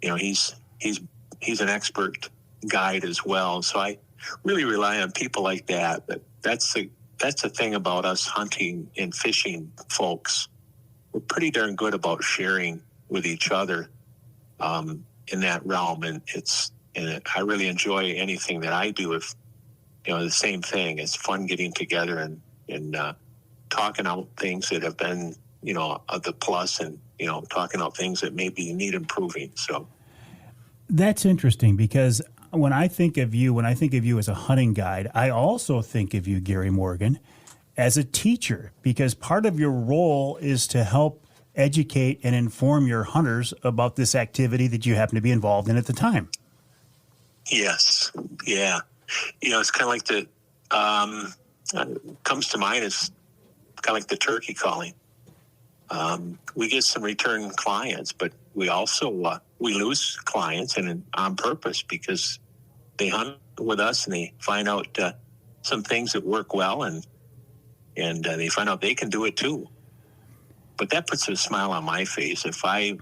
H: You know, he's an expert guide as well. So I really rely on people like that. But that's the thing about us hunting and fishing folks. We're pretty darn good about sharing with each other in that realm, and I really enjoy anything that I do. If you know, the same thing. It's fun getting together and talking out things that have been, you know, the plus, and you know, talking out things that maybe need improving. So
B: that's interesting, because when I think of you as a hunting guide, I also think of you, Gary Morgan, as a teacher, because part of your role is to help educate and inform your hunters about this activity that you happen to be involved in at the time.
H: Yes. Yeah. You know, it's kind of like comes to mind is kind of like the turkey calling. We get some return clients, but we also we lose clients, and on purpose, because they hunt with us and they find out some things that work well, and they find out they can do it too. But that puts a smile on my face. If I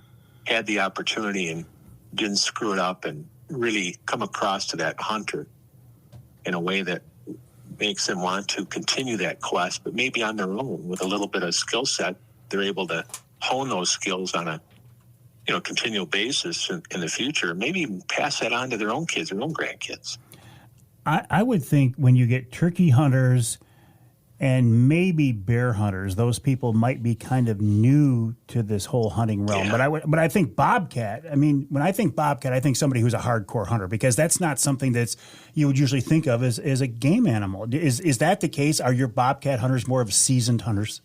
H: had the opportunity and didn't screw it up and really come across to that hunter in a way that makes them want to continue that quest, but maybe on their own with a little bit of skill set, they're able to hone those skills on a continual basis in the future, maybe even pass that on to their own kids, their own grandkids.
B: I would think when you get turkey hunters and maybe bear hunters, those people might be kind of new to this whole hunting realm. Yeah. But I think bobcat. I mean, when I think bobcat, I think somebody who's a hardcore hunter, because that's not something that's you would usually think of as a game animal. Is that the case? Are your bobcat hunters more of seasoned hunters?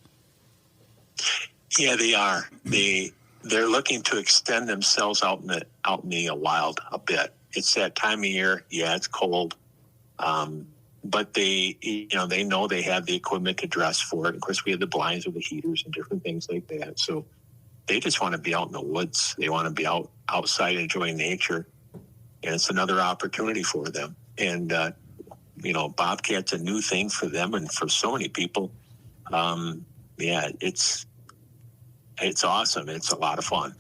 H: Yeah, they are. They're looking to extend themselves out in the wild a bit. It's that time of year. Yeah, it's cold. But they know they have the equipment to dress for it. Of course, we have the blinds or the heaters and different things like that. So they just want to be out in the woods. They want to be outside enjoying nature, and it's another opportunity for them. And Bobcat's a new thing for them and for so many people. It's awesome. It's a lot of fun.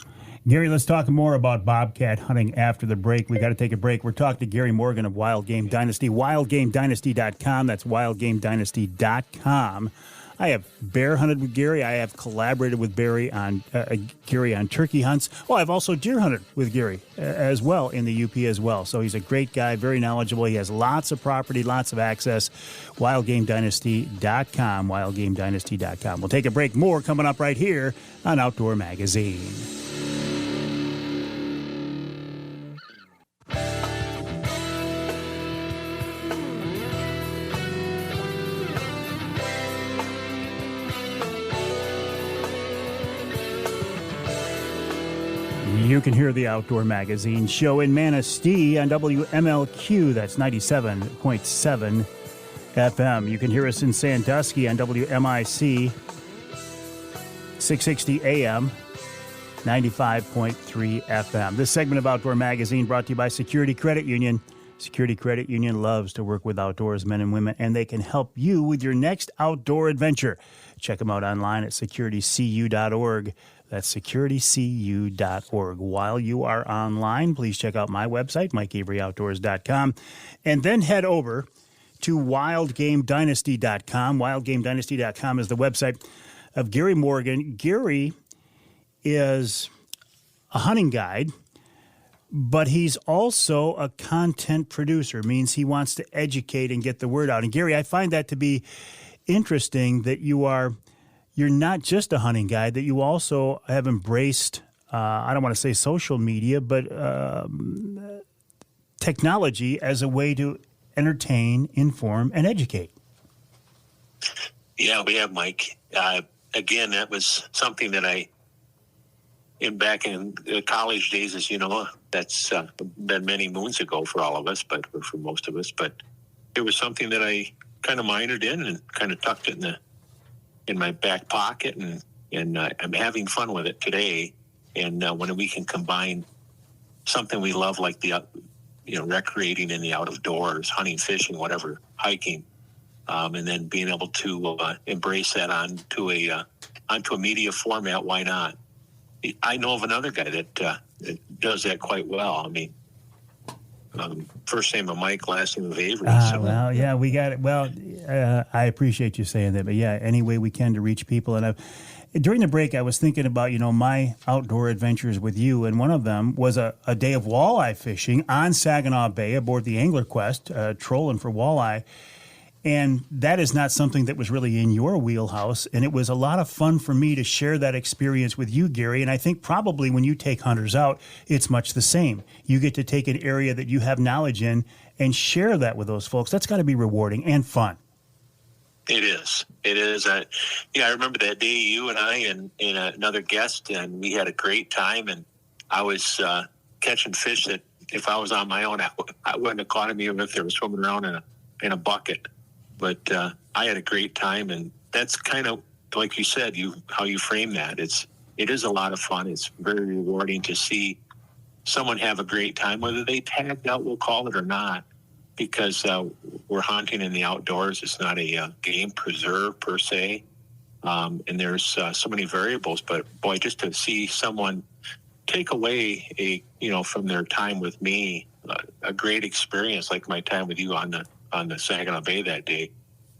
B: Gary, let's talk more about bobcat hunting after the break. We got to take a break. We're talking to Gary Morgan of Wild Game Dynasty, wildgamedynasty.com. That's wildgamedynasty.com. I have bear hunted with Gary. I have collaborated with Gary on turkey hunts. Well, I've also deer hunted with Gary as well in the UP as well. So he's a great guy, very knowledgeable. He has lots of property, lots of access. wildgamedynasty.com, wildgamedynasty.com. We'll take a break. More coming up right here on Outdoor Magazine. You can hear the Outdoor Magazine show in Manistee on WMLQ. That's 97.7 FM. You can hear us in Sandusky on WMIC 660 AM, 95.3 FM. This segment of Outdoor Magazine brought to you by Security Credit Union. Security Credit Union loves to work with outdoors men and women, and they can help you with your next outdoor adventure. Check them out online at securitycu.org. That's securitycu.org. While you are online, please check out my website, MikeAveryOutdoors.com, and then head over to WildGameDynasty.com. WildGameDynasty.com is the website of Gary Morgan. Gary is a hunting guide, but he's also a content producer, means he wants to educate and get the word out. And Gary, I find that to be interesting that you're not just a hunting guide, that you also have embraced, I don't want to say social media, but technology as a way to entertain, inform, and educate.
H: Yeah, we have, Mike. Again, that was something that back in the college days, as you know, that's been many moons ago for all of us, but for most of us. But it was something that I kind of minored in and kind of tucked it in my back pocket, and I'm having fun with it today. And when we can combine something we love, like recreating in the out of doors, hunting, fishing, whatever, hiking, and then being able to embrace that onto a media format, why not? I know of another guy that does that quite well. I mean, first name of Mike, last name of Avery.
B: Well, yeah, we got it. Well, I appreciate you saying that, but yeah, any way we can to reach people. And during the break, I was thinking about, my outdoor adventures with you, and one of them was a day of walleye fishing on Saginaw Bay aboard the Angler Quest, trolling for walleye. And that is not something that was really in your wheelhouse. And it was a lot of fun for me to share that experience with you, Gary. And I think probably when you take hunters out, it's much the same. You get to take an area that you have knowledge in and share that with those folks. That's got to be rewarding and fun.
H: It is. It is. I remember that day you and I and another guest, and we had a great time. And I was catching fish that if I was on my own, I wouldn't have caught them even if they were swimming around in a bucket. But I had a great time, and that's kind of like you said, how you frame that. It is a lot of fun. It's very rewarding to see someone have a great time, whether they tagged out, we'll call it, or not, because we're hunting in the outdoors. It's not a game preserve per se, and there's so many variables. But boy, just to see someone take away from their time with me, a great experience like my time with you on the Saginaw Bay that day.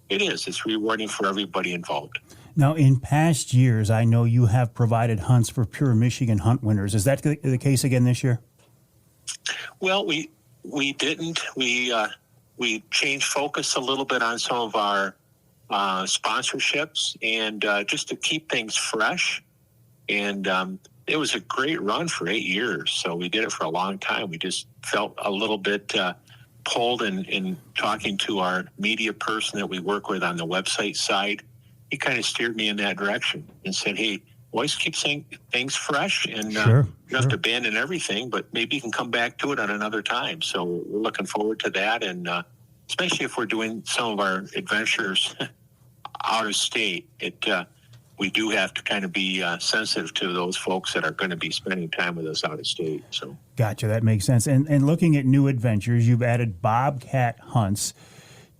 H: It's rewarding for everybody involved.
B: Now, in past years, I know you have provided hunts for Pure Michigan Hunt Winners. Is that the case again this year?
H: Well, we didn't. We changed focus a little bit on some of our sponsorships, and just to keep things fresh. And it was a great run for 8 years, so we did it for a long time. We just felt a little bit pulled in talking to our media person that we work with on the website side. He kind of steered me in that direction and said, hey, always keep saying things fresh, and you don't have to abandon everything, but maybe you can come back to it at another time. So we're looking forward to that, and especially if we're doing some of our adventures out of state. we do have to kind of be sensitive to those folks that are going to be spending time with us out of state. So,
B: gotcha. That makes sense. And looking at new adventures, you've added bobcat hunts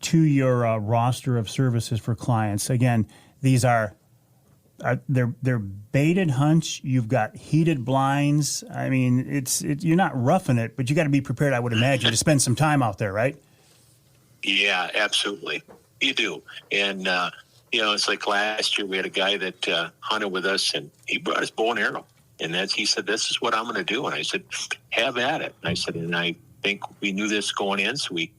B: to your roster of services for clients. Again, these are they're baited hunts. You've got heated blinds. I mean, you're not roughing it, but you got to be prepared, I would imagine, to spend some time out there, right?
H: Yeah, absolutely. You do. And, it's like last year we had a guy that hunted with us, and he brought his bow and arrow. And he said, this is what I'm going to do. And I said, have at it. And I said, and I think we knew this going in, so we,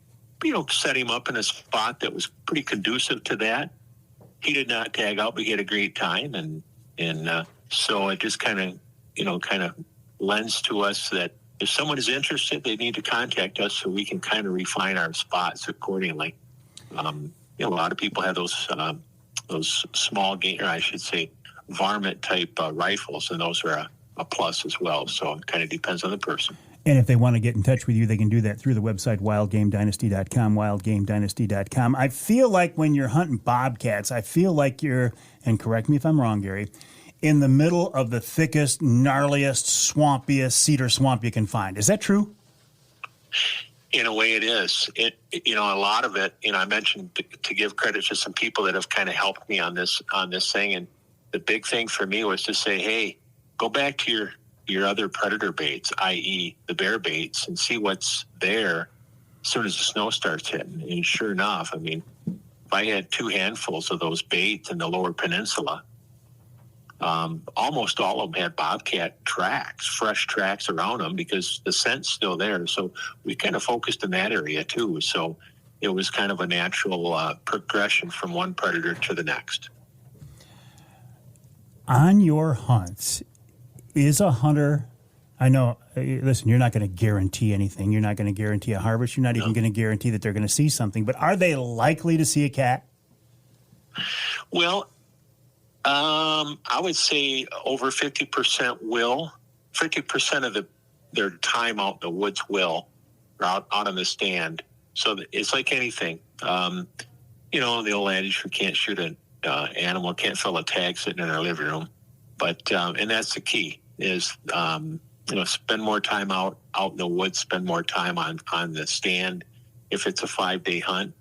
H: set him up in a spot that was pretty conducive to that. He did not tag out, but he had a great time. And so it just kind of lends to us that if someone is interested, they need to contact us so we can kind of refine our spots accordingly. A lot of people have those small game, or I should say, varmint type rifles, and those are a plus as well. So it kind of depends on the person.
B: And if they want to get in touch with you, they can do that through the website, wildgamedynasty.com, wildgamedynasty.com. I feel like when you're hunting bobcats, I feel like you're, and correct me if I'm wrong, Gary, in the middle of the thickest, gnarliest, swampiest cedar swamp you can find. Is that true?
H: In a way, it is. A lot of it. I mentioned to give credit to some people that have kind of helped me on this thing. And the big thing for me was to say, hey, go back to your other predator baits, i.e., the bear baits, and see what's there as soon as the snow starts hitting. And sure enough, I mean, if I had 2 handfuls of those baits in the Lower Peninsula, almost all of them had bobcat tracks, fresh tracks around them, because the scent's still there. So we kind of focused in that area too. So it was kind of a natural progression from one predator to the next.
B: On your hunts, is a hunter, I know, listen, you're not going to guarantee anything. You're not going to guarantee a harvest. You're not even going to guarantee that they're going to see something. But are they likely to see a cat?
H: Well, I would say over 50% will. 50% of their time out in the woods will, or out on the stand. So it's like anything. The old adage, we can't shoot an animal, can't fill a tag sitting in our living room. But, and that's the key, is, spend more time out in the woods, spend more time on the stand. If it's a 5-day hunt,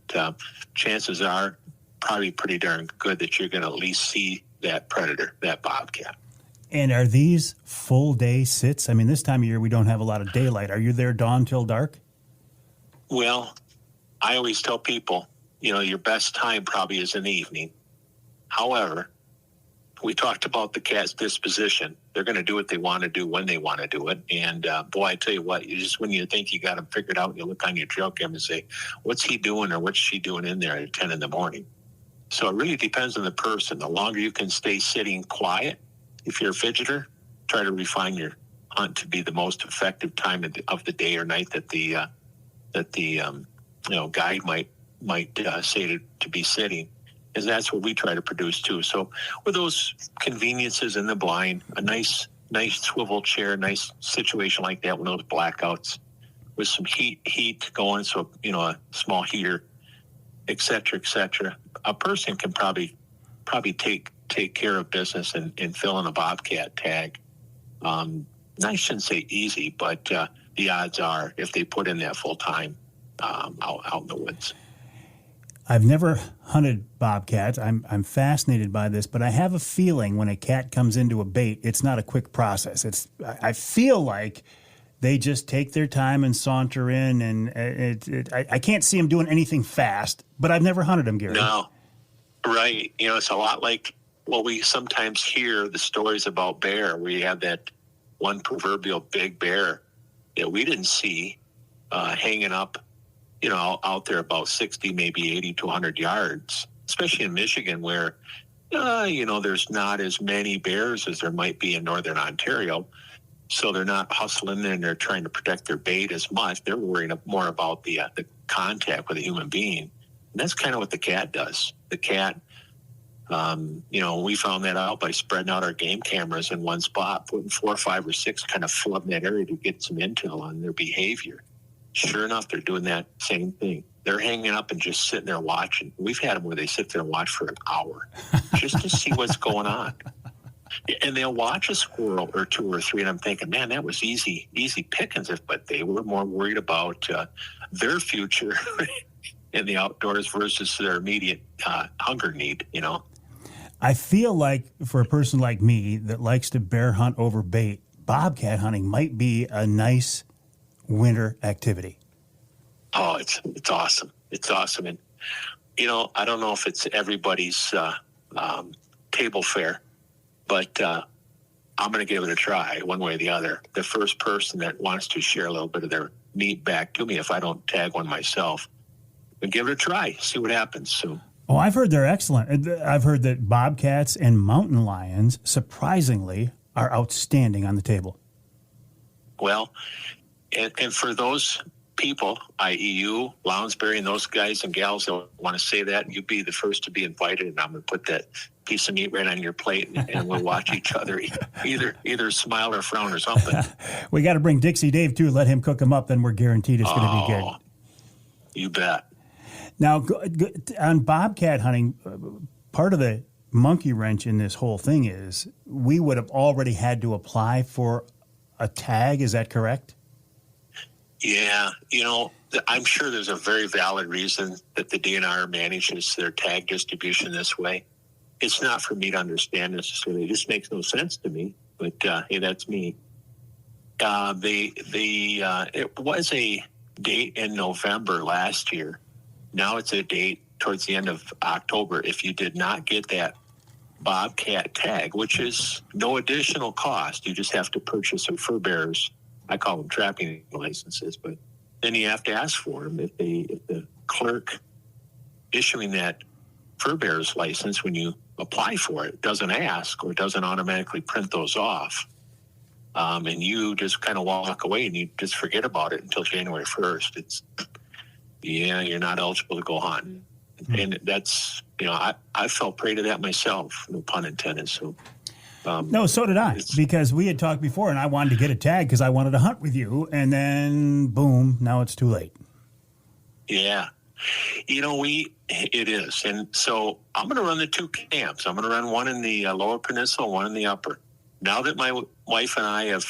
H: chances are probably pretty darn good that you're going to at least see that predator, that bobcat.
B: And are these full day sits? I mean, this time of year, we don't have a lot of daylight. Are you there dawn till dark?
H: Well, I always tell people, your best time probably is in the evening. However, we talked about the cat's disposition. They're going to do what they want to do when they want to do it. And boy, I tell you what, when you think you got them figured out, you look on your trail cam and say, what's he doing or what's she doing in there at 10 in the morning? So it really depends on the person. The longer you can stay sitting quiet, if you're a fidgeter, try to refine your hunt to be the most effective time of the day or night that the guide might say to be sitting. And that's what we try to produce too. So with those conveniences in the blind, a nice swivel chair, nice situation like that with those blackouts, with some heat going, so a small heater, et cetera, a person can probably take care of business and fill in a bobcat tag. I shouldn't say easy, but the odds are, if they put in that full time out in the woods.
B: I've never hunted bobcats. I'm fascinated by this, but I have a feeling when a cat comes into a bait, it's not a quick process. I feel like they just take their time and saunter in, and I can't see them doing anything fast, but I've never hunted them, Gary.
H: No, right. It's a lot like what we sometimes hear the stories about bear, where you have that one proverbial big bear that we didn't see hanging up, out there about 60, maybe 80 to 100 yards, especially in Michigan, where, there's not as many bears as there might be in northern Ontario. So they're not hustling and they're trying to protect their bait as much. They're worrying more about the contact with a human being. And that's kind of what the cat does. The cat, we found that out by spreading out our game cameras in one spot, putting 4, 5, or 6 kind of flooding that area to get some intel on their behavior. Sure enough, they're doing that same thing. They're hanging up and just sitting there watching. We've had them where they sit there and watch for an hour just to see what's going on. And they'll watch a squirrel or two or three, and I'm thinking, man, that was easy pickings. But they were more worried about their future in the outdoors versus their immediate hunger need, you know.
B: I feel like for a person like me that likes to bear hunt over bait, bobcat hunting might be a nice winter activity.
H: Oh, it's awesome. It's awesome. And, you know, I don't know if it's everybody's table fare, but I'm going to give it a try one way or the other. The first person that wants to share a little bit of their meat back to me, if I don't tag one myself, and give it a try, see what happens. So.
B: Oh, I've heard they're excellent. I've heard that bobcats and mountain lions, surprisingly, are outstanding on the table.
H: Well, and for those people, i.e. you, Lounsbury, and those guys and gals that want to say that, you be the first to be invited, and I'm going to put that piece of meat right on your plate, and we'll watch each other either smile or frown or something.
B: We got to bring Dixie Dave, too. Let him cook them up, then we're guaranteed it's going to be good.
H: You bet.
B: Now, on bobcat hunting, part of the monkey wrench in this whole thing is we would have already had to apply for a tag. Is that correct?
H: Yeah. You know, I'm sure there's a very valid reason that the DNR manages their tag distribution this way. It's not for me to understand necessarily. It just makes no sense to me. But, hey, that's me. It was a date in November last year. Now it's a date towards the end of October. If you did not get that bobcat tag, which is no additional cost, you just have to purchase some fur bearers. I call them trapping licenses, but then you have to ask for them. If the clerk issuing that fur bearer's license, when you apply for it, doesn't ask or doesn't automatically print those off, and you just kind of walk away and you just forget about it until January 1st, you're not eligible to go hunting. And that's, you know, I fell prey to that myself, no pun intended. So,
B: no, so did I, because we had talked before and I wanted to get a tag because I wanted to hunt with you. And then, boom, now it's too late.
H: Yeah. You know, it is. And so I'm going to run the two camps. I'm going to run one in the lower peninsula, one in the upper. Now that my wife and I have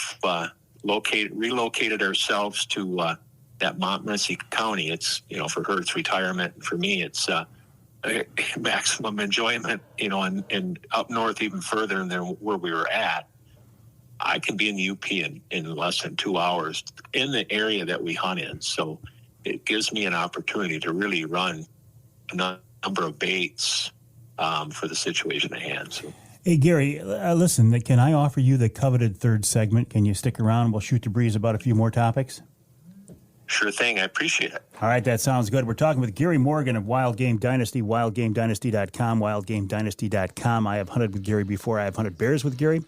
H: relocated ourselves to that Montmorency County, it's, you know, for her it's retirement. For me, it's maximum enjoyment, you know, and up north even further than where we were at. I can be in the UP in less than 2 hours in the area that we hunt in. So it gives me an opportunity to really run a number of baits for the situation at hand. So.
B: Hey, Gary, listen, can I offer you the coveted third segment? Can you stick around? We'll shoot the breeze about a few more topics.
H: Sure thing. I appreciate it.
B: All right, that sounds good. We're talking with Gary Morgan of Wild Game Dynasty, wildgamedynasty.com, wildgamedynasty.com. I have hunted with Gary before. I have hunted bears with Gary.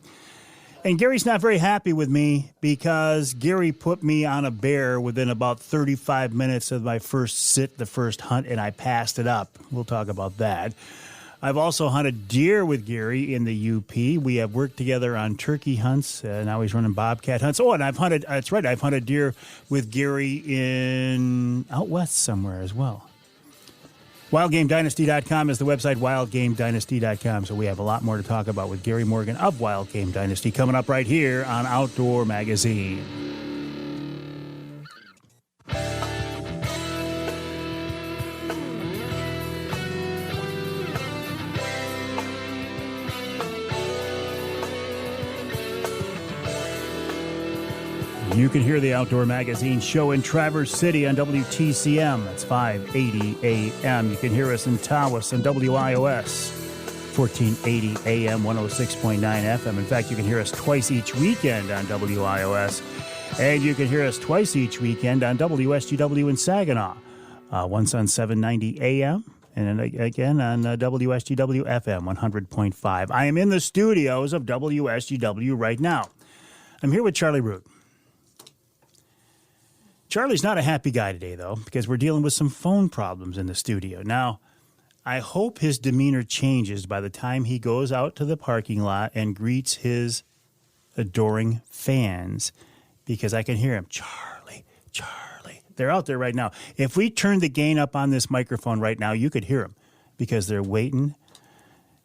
B: And Gary's not very happy with me because Gary put me on a bear within about 35 minutes of my first sit, the first hunt, and I passed it up. We'll talk about that. I've also hunted deer with Gary in the UP. We have worked together on turkey hunts. Now he's running bobcat hunts. Oh, and I've hunted deer with Gary out west somewhere as well. WildGameDynasty.com is the website, WildGameDynasty.com. So we have a lot more to talk about with Gary Morgan of Wild Game Dynasty coming up right here on Outdoor Magazine. You can hear the Outdoor Magazine show in Traverse City on WTCM. That's 580 AM. You can hear us in Tawas on WIOS, 1480 AM, 106.9 FM. In fact, you can hear us twice each weekend on WIOS. And you can hear us twice each weekend on WSGW in Saginaw, once on 790 AM. And then again on WSGW FM 100.5. I am in the studios of WSGW right now. I'm here with Charlie Root. Charlie's not a happy guy today, though, because we're dealing with some phone problems in the studio. Now, I hope his demeanor changes by the time he goes out to the parking lot and greets his adoring fans, because I can hear him, Charlie, Charlie, They're out there right now. If we turn the gain up on this microphone right now, you could hear them because they're waiting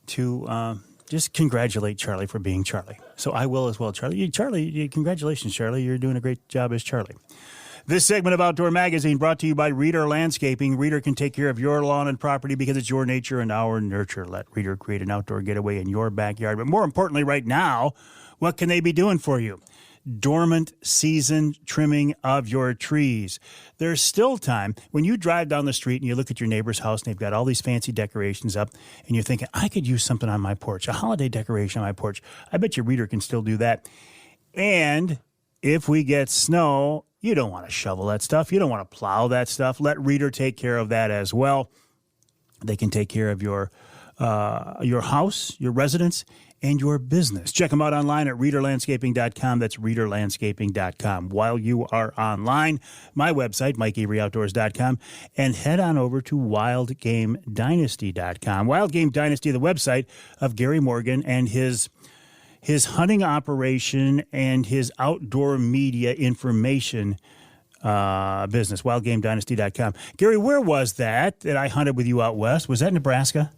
B: to just congratulate Charlie for being Charlie. So I will as well, Charlie. Congratulations, Charlie. You're doing a great job as Charlie. This segment of Outdoor Magazine brought to you by Reader Landscaping. Reader can take care of your lawn and property because it's your nature and our nurture. Let Reader create an outdoor getaway in your backyard. But more importantly, right now, what can they be doing for you? Dormant season trimming of your trees. There's still time when you drive down the street and you look at your neighbor's house and they've got all these fancy decorations up and you're thinking, I could use something on my porch, a holiday decoration on my porch. I bet your Reader can still do that. And if we get snow, you don't want to shovel that stuff. You don't want to plow that stuff. Let Reader take care of that as well. They can take care of your house, your residence, and your business. Check them out online at readerlandscaping.com. That's readerlandscaping.com. While you are online, my website, MikeAveryOutdoors.com, and head on over to wildgamedynasty.com. Wild Game Dynasty, the website of Gary Morgan and his hunting operation and his outdoor media information business, wildgamedynasty.com. Gary, where was that I hunted with you out west? Was that Nebraska?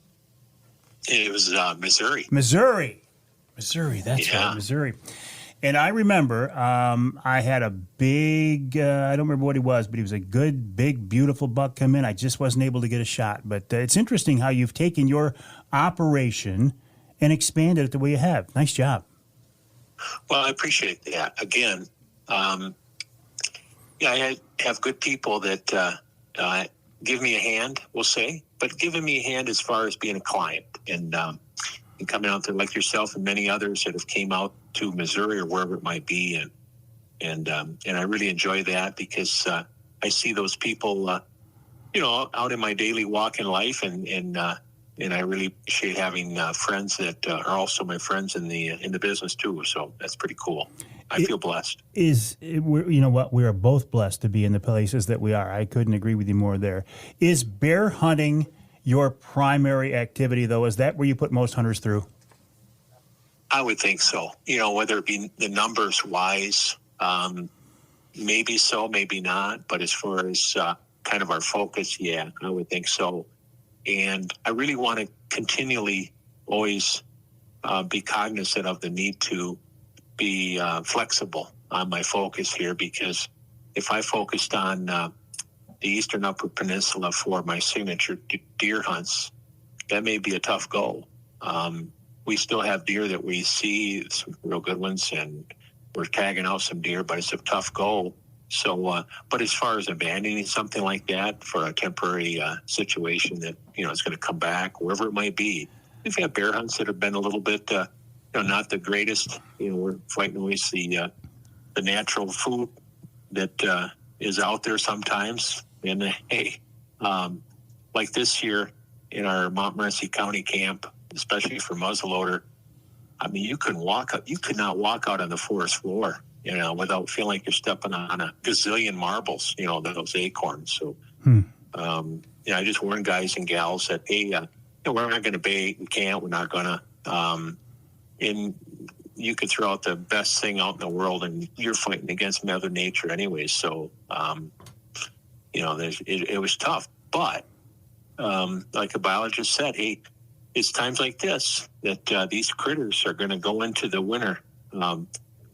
H: It was Missouri.
B: Missouri, that's right, Missouri. And I remember I had a big, I don't remember what he was, but he was a good, big, beautiful buck come in. I just wasn't able to get a shot. But it's interesting how you've taken your operation and expanded it the way you have. Nice job.
H: Well, I appreciate that. Again, I have good people that give me a hand, we'll say, but giving me a hand as far as being a client and coming out there like yourself and many others that have came out to Missouri or wherever it might be. And I really enjoy that because I see those people, out in my daily walk in life and I really appreciate having friends that are also my friends in the business too. So that's pretty cool. I feel blessed. You know what? We are both blessed to be in the places that we are. I couldn't agree with you more there. Is bear hunting your primary activity, though? Is that where you put most hunters through? I would think so. Whether it be the numbers wise, maybe so, maybe not. But as far as kind of our focus, yeah, I would think so. And I really want to continually always be cognizant of the need to be flexible on my focus here, because if I focused on the Eastern Upper Peninsula for my signature deer hunts, that may be a tough goal. We still have deer that we see, some real good ones, and we're tagging out some deer, but it's a tough goal. So, but as far as abandoning something like that for a temporary situation that, is going to come back, wherever it might be. We've had bear hunts that have been a little bit, not the greatest. We're fighting always the natural food that is out there sometimes. And hey, like this year in our Montmorency County camp, especially for muzzleloader, I mean, you could not walk out on the forest floor, without feeling like you're stepping on a gazillion marbles, those acorns. So, I just warn guys and gals that, hey, we're not going to bait. We can't. We're not going to. And you could throw out the best thing out in the world, and you're fighting against Mother Nature anyway. So, it was tough. But like a biologist said, hey, it's times like this that these critters are going to go into the winter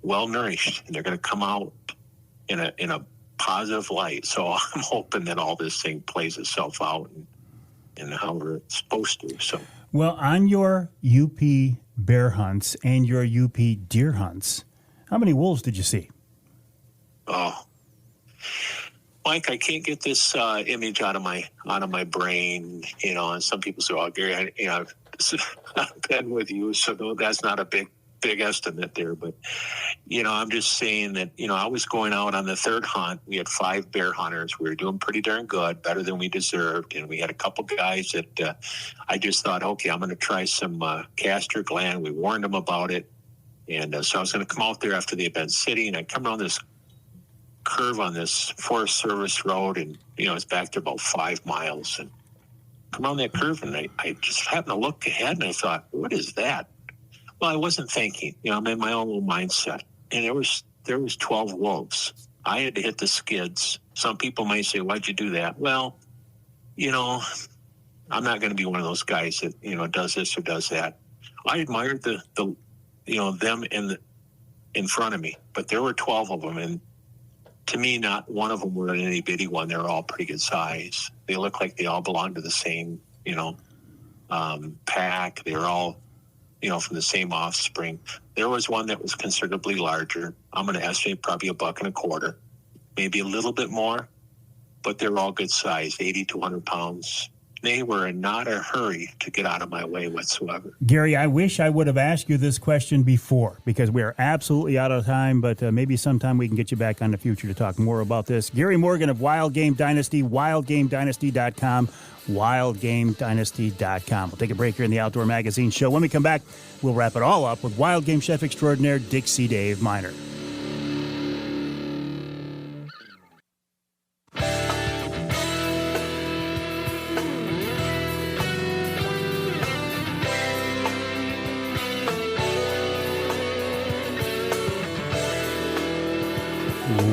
H: well nourished, and they're going to come out in a positive light. So I'm hoping that all this thing plays itself out and how we're supposed to. So,
B: well, on your UP bear hunts and your UP deer hunts, how many wolves did you see? Oh,
H: Mike, I can't get this image out of my brain. And some people say, "Oh, Gary, I've been with you, so no, that's not a big estimate there." But I'm just saying that I was going out on the third hunt. We had 5 bear hunters. We were doing pretty darn good, better than we deserved, and we had a couple guys that I just thought, okay, I'm going to try some castor gland. We warned them about it, and so I was going to come out there after the event city, and I come around this curve on this Forest Service road, and it's back to about 5 miles, and come around that curve, and I just happened to look ahead, and I thought, what is that? Well, I wasn't thinking. I'm in my own little mindset, and there was 12 wolves. I had to hit the skids some people might say, why'd you do that? Well, I'm not going to be one of those guys that, does this or does that. I admired the them in front of me, but there were 12 of them. And to me, not one of them were an itty bitty one. They were all pretty good size. They looked like they all belonged to the same, pack. They were all, from the same offspring. There was one that was considerably larger. I'm going to estimate probably $1.25, maybe a little bit more, but they're all good size, 80 to 100 pounds. They were not a hurry to get out of my way whatsoever.
B: Gary, I wish I would have asked you this question before because we are absolutely out of time, but maybe sometime we can get you back on the future to talk more about this. Gary Morgan of Wild Game Dynasty, wildgamedynasty.com, wildgamedynasty.com. We'll take a break here in the Outdoor Magazine show. When we come back, we'll wrap it all up with Wild Game Chef Extraordinaire Dixie Dave Miner.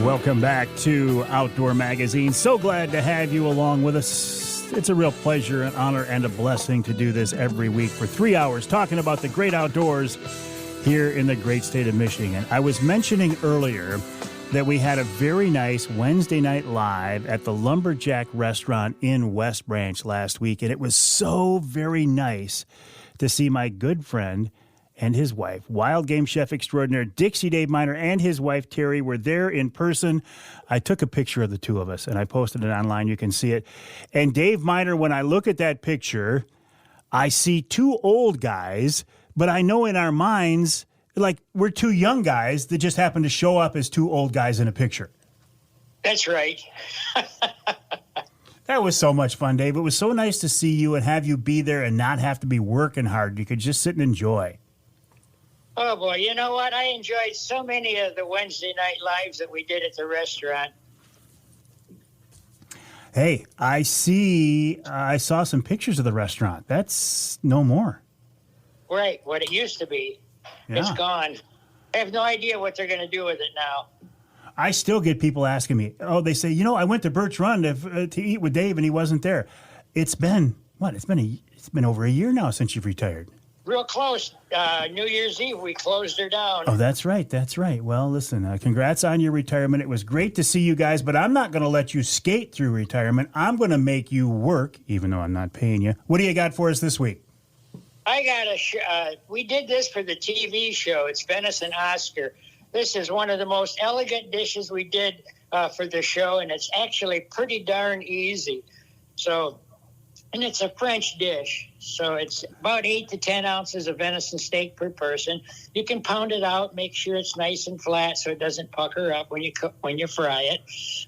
B: Welcome back to Outdoor Magazine. So glad to have you along with us. It's a real pleasure, an honor, and a blessing to do this every week for 3 hours, talking about the great outdoors here in the great state of Michigan. I was mentioning earlier that we had a very nice Wednesday night live at the Lumberjack Restaurant in West Branch last week, and it was so very nice to see my good friend and his wife, Wild Game Chef Extraordinaire Dixie Dave Miner, and his wife Terry were there in person. I took a picture of the two of us, and I posted it online. You can see it. And Dave Miner, when I look at that picture, I see two old guys, but I know in our minds, like, we're two young guys that just happen to show up as two old guys in a picture.
I: That's right.
B: That was so much fun, Dave. It was so nice to see you and have you be there and not have to be working hard. You could just sit and enjoy.
I: Oh, boy. You know what? I enjoyed so many of the Wednesday night lives that we did at the restaurant.
B: Hey, I saw some pictures of the restaurant. That's no more.
I: Right, what it used to be. Yeah. It's gone. I have no idea what they're going to do with it now.
B: I still get people asking me, they say, I went to Birch Run to eat with Dave and he wasn't there. It's been, it's been over a year now since you've retired.
I: Real close. New Year's Eve, we closed her down.
B: Oh, that's right. That's right. Well, listen, congrats on your retirement. It was great to see you guys, but I'm not going to let you skate through retirement. I'm going to make you work, even though I'm not paying you. What do you got for us this week?
I: I got we did this for the TV show. It's Venison Oscar. This is one of the most elegant dishes we did for the show, and it's actually pretty darn easy. And it's a French dish, so it's about 8 to 10 ounces of venison steak per person. You can pound it out, make sure it's nice and flat so it doesn't pucker up when you fry it.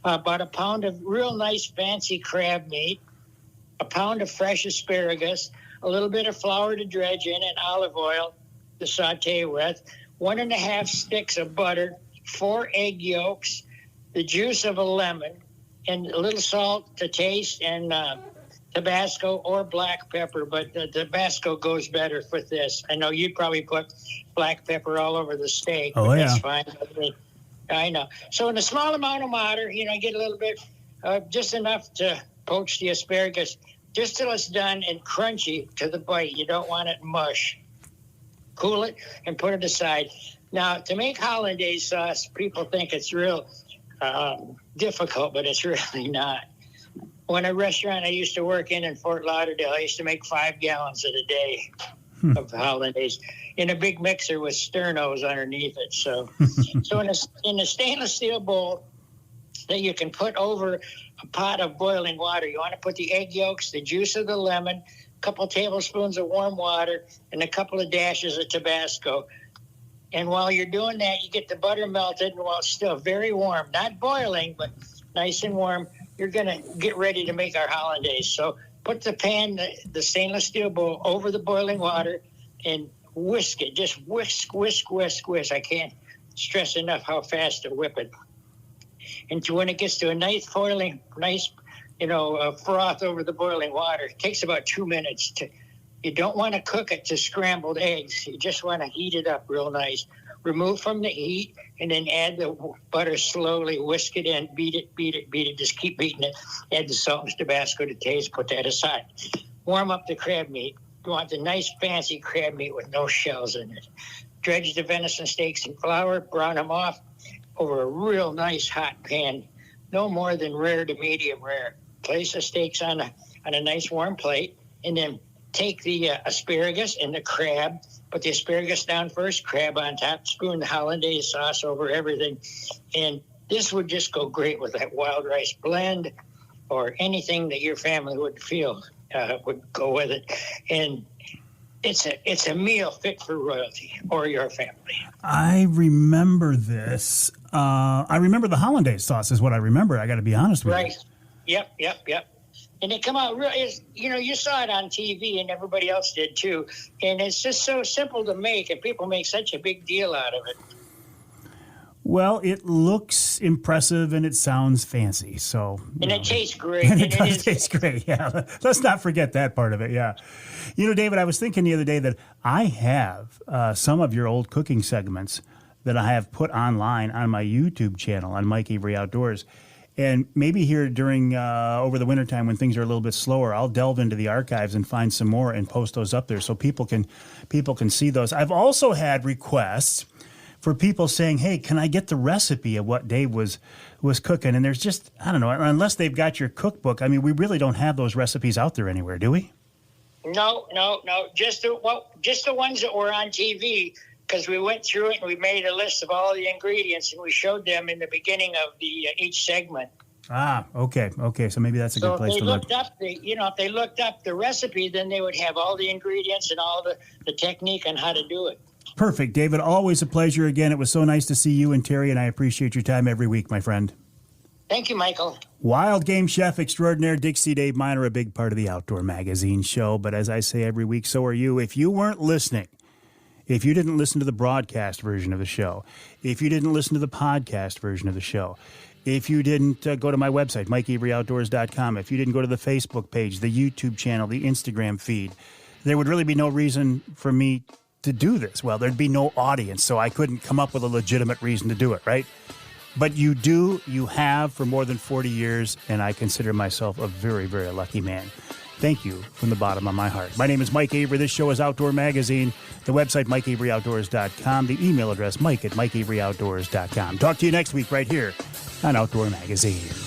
I: About a pound of real nice fancy crab meat, a pound of fresh asparagus, a little bit of flour to dredge in, and olive oil to saute with, 1.5 sticks of butter, 4 egg yolks, the juice of a lemon, and a little salt to taste, and Tabasco or black pepper, but the Tabasco goes better with this. I know you'd probably put black pepper all over the steak.
B: Oh, yeah.
I: That's fine. I know. So in a small amount of water, get a little bit, just enough to poach the asparagus, just till it's done and crunchy to the bite. You don't want it mush. Cool it and put it aside. Now, to make hollandaise sauce, people think it's real difficult, but it's really not. When a restaurant I used to work in Fort Lauderdale, I used to make 5 gallons a day of hollandaise in a big mixer with sternos underneath it. So in a stainless steel bowl that you can put over a pot of boiling water, you want to put the egg yolks, the juice of the lemon, a couple tablespoons of warm water, and a couple of dashes of Tabasco. And while you're doing that, you get the butter melted, and while it's still very warm, not boiling, but nice and warm, you're going to get ready to make our hollandaise. So put the pan, the stainless steel bowl, over the boiling water and whisk it. Just whisk, whisk, whisk, whisk. I can't stress enough how fast to whip it. And when it gets to a nice froth over the boiling water, it takes about 2 minutes. You don't want to cook it to scrambled eggs. You just want to heat it up real nice. remove from the heat, and then add the butter slowly, whisk it in, beat it, just keep beating it. Add the salt and Tabasco to taste, put that aside. Warm up the crab meat. You want the nice fancy crab meat with no shells in it. Dredge the venison steaks in flour, brown them off over a real nice hot pan, no more than rare to medium rare. Place the steaks on a nice warm plate, and then take the asparagus and the crab, put the asparagus down first, crab on top, spoon the hollandaise sauce over everything. And this would just go great with that wild rice blend or anything that your family would feel would go with it. And it's a meal fit for royalty or your family.
B: I remember this. I remember the hollandaise sauce is what I remember. I got to be honest with you.
I: Right. Yep. And it come out real. You saw it on TV, and everybody else did too. And it's just so simple to make, and people make such a big deal out of it.
B: Well, it looks impressive and it sounds fancy. So,
I: and it tastes great.
B: And it does taste great. Yeah, let's not forget that part of it. Yeah, David, I was thinking the other day that I have some of your old cooking segments that I have put online on my YouTube channel on Mike Avery Outdoors. And maybe here during over the wintertime when things are a little bit slower, I'll delve into the archives and find some more and post those up there so people can see those. I've also had requests for people saying, "Hey, can I get the recipe of what Dave was cooking?" And there's just, I don't know, unless they've got your cookbook. I mean, we really don't have those recipes out there anywhere, do we?
I: No. Just the ones that were on TV. Because we went through it and we made a list of all the ingredients and we showed them in the beginning of the each segment.
B: Okay. So maybe that's a good place to look.
I: If they looked up the recipe, then they would have all the ingredients and all the technique on how to do it.
B: Perfect, David. Always a pleasure again. It was so nice to see you and Terry, and I appreciate your time every week, my friend.
I: Thank you, Michael.
B: Wild game chef extraordinaire Dixie Dave Miner, a big part of the Outdoor Magazine show. But as I say every week, so are you. If you weren't listening, if you didn't listen to the broadcast version of the show, if you didn't listen to the podcast version of the show, if you didn't go to my website, MikeAveryOutdoors.com, if you didn't go to the Facebook page, the YouTube channel, the Instagram feed, there would really be no reason for me to do this. Well, there'd be no audience, so I couldn't come up with a legitimate reason to do it, right? But you have for more than 40 years, and I consider myself a very, very lucky man. Thank you from the bottom of my heart. My name is Mike Avery. This show is Outdoor Magazine. The website, MikeAveryOutdoors.com. The email address, Mike@MikeAveryOutdoors.com. Talk to you next week right here on Outdoor Magazine.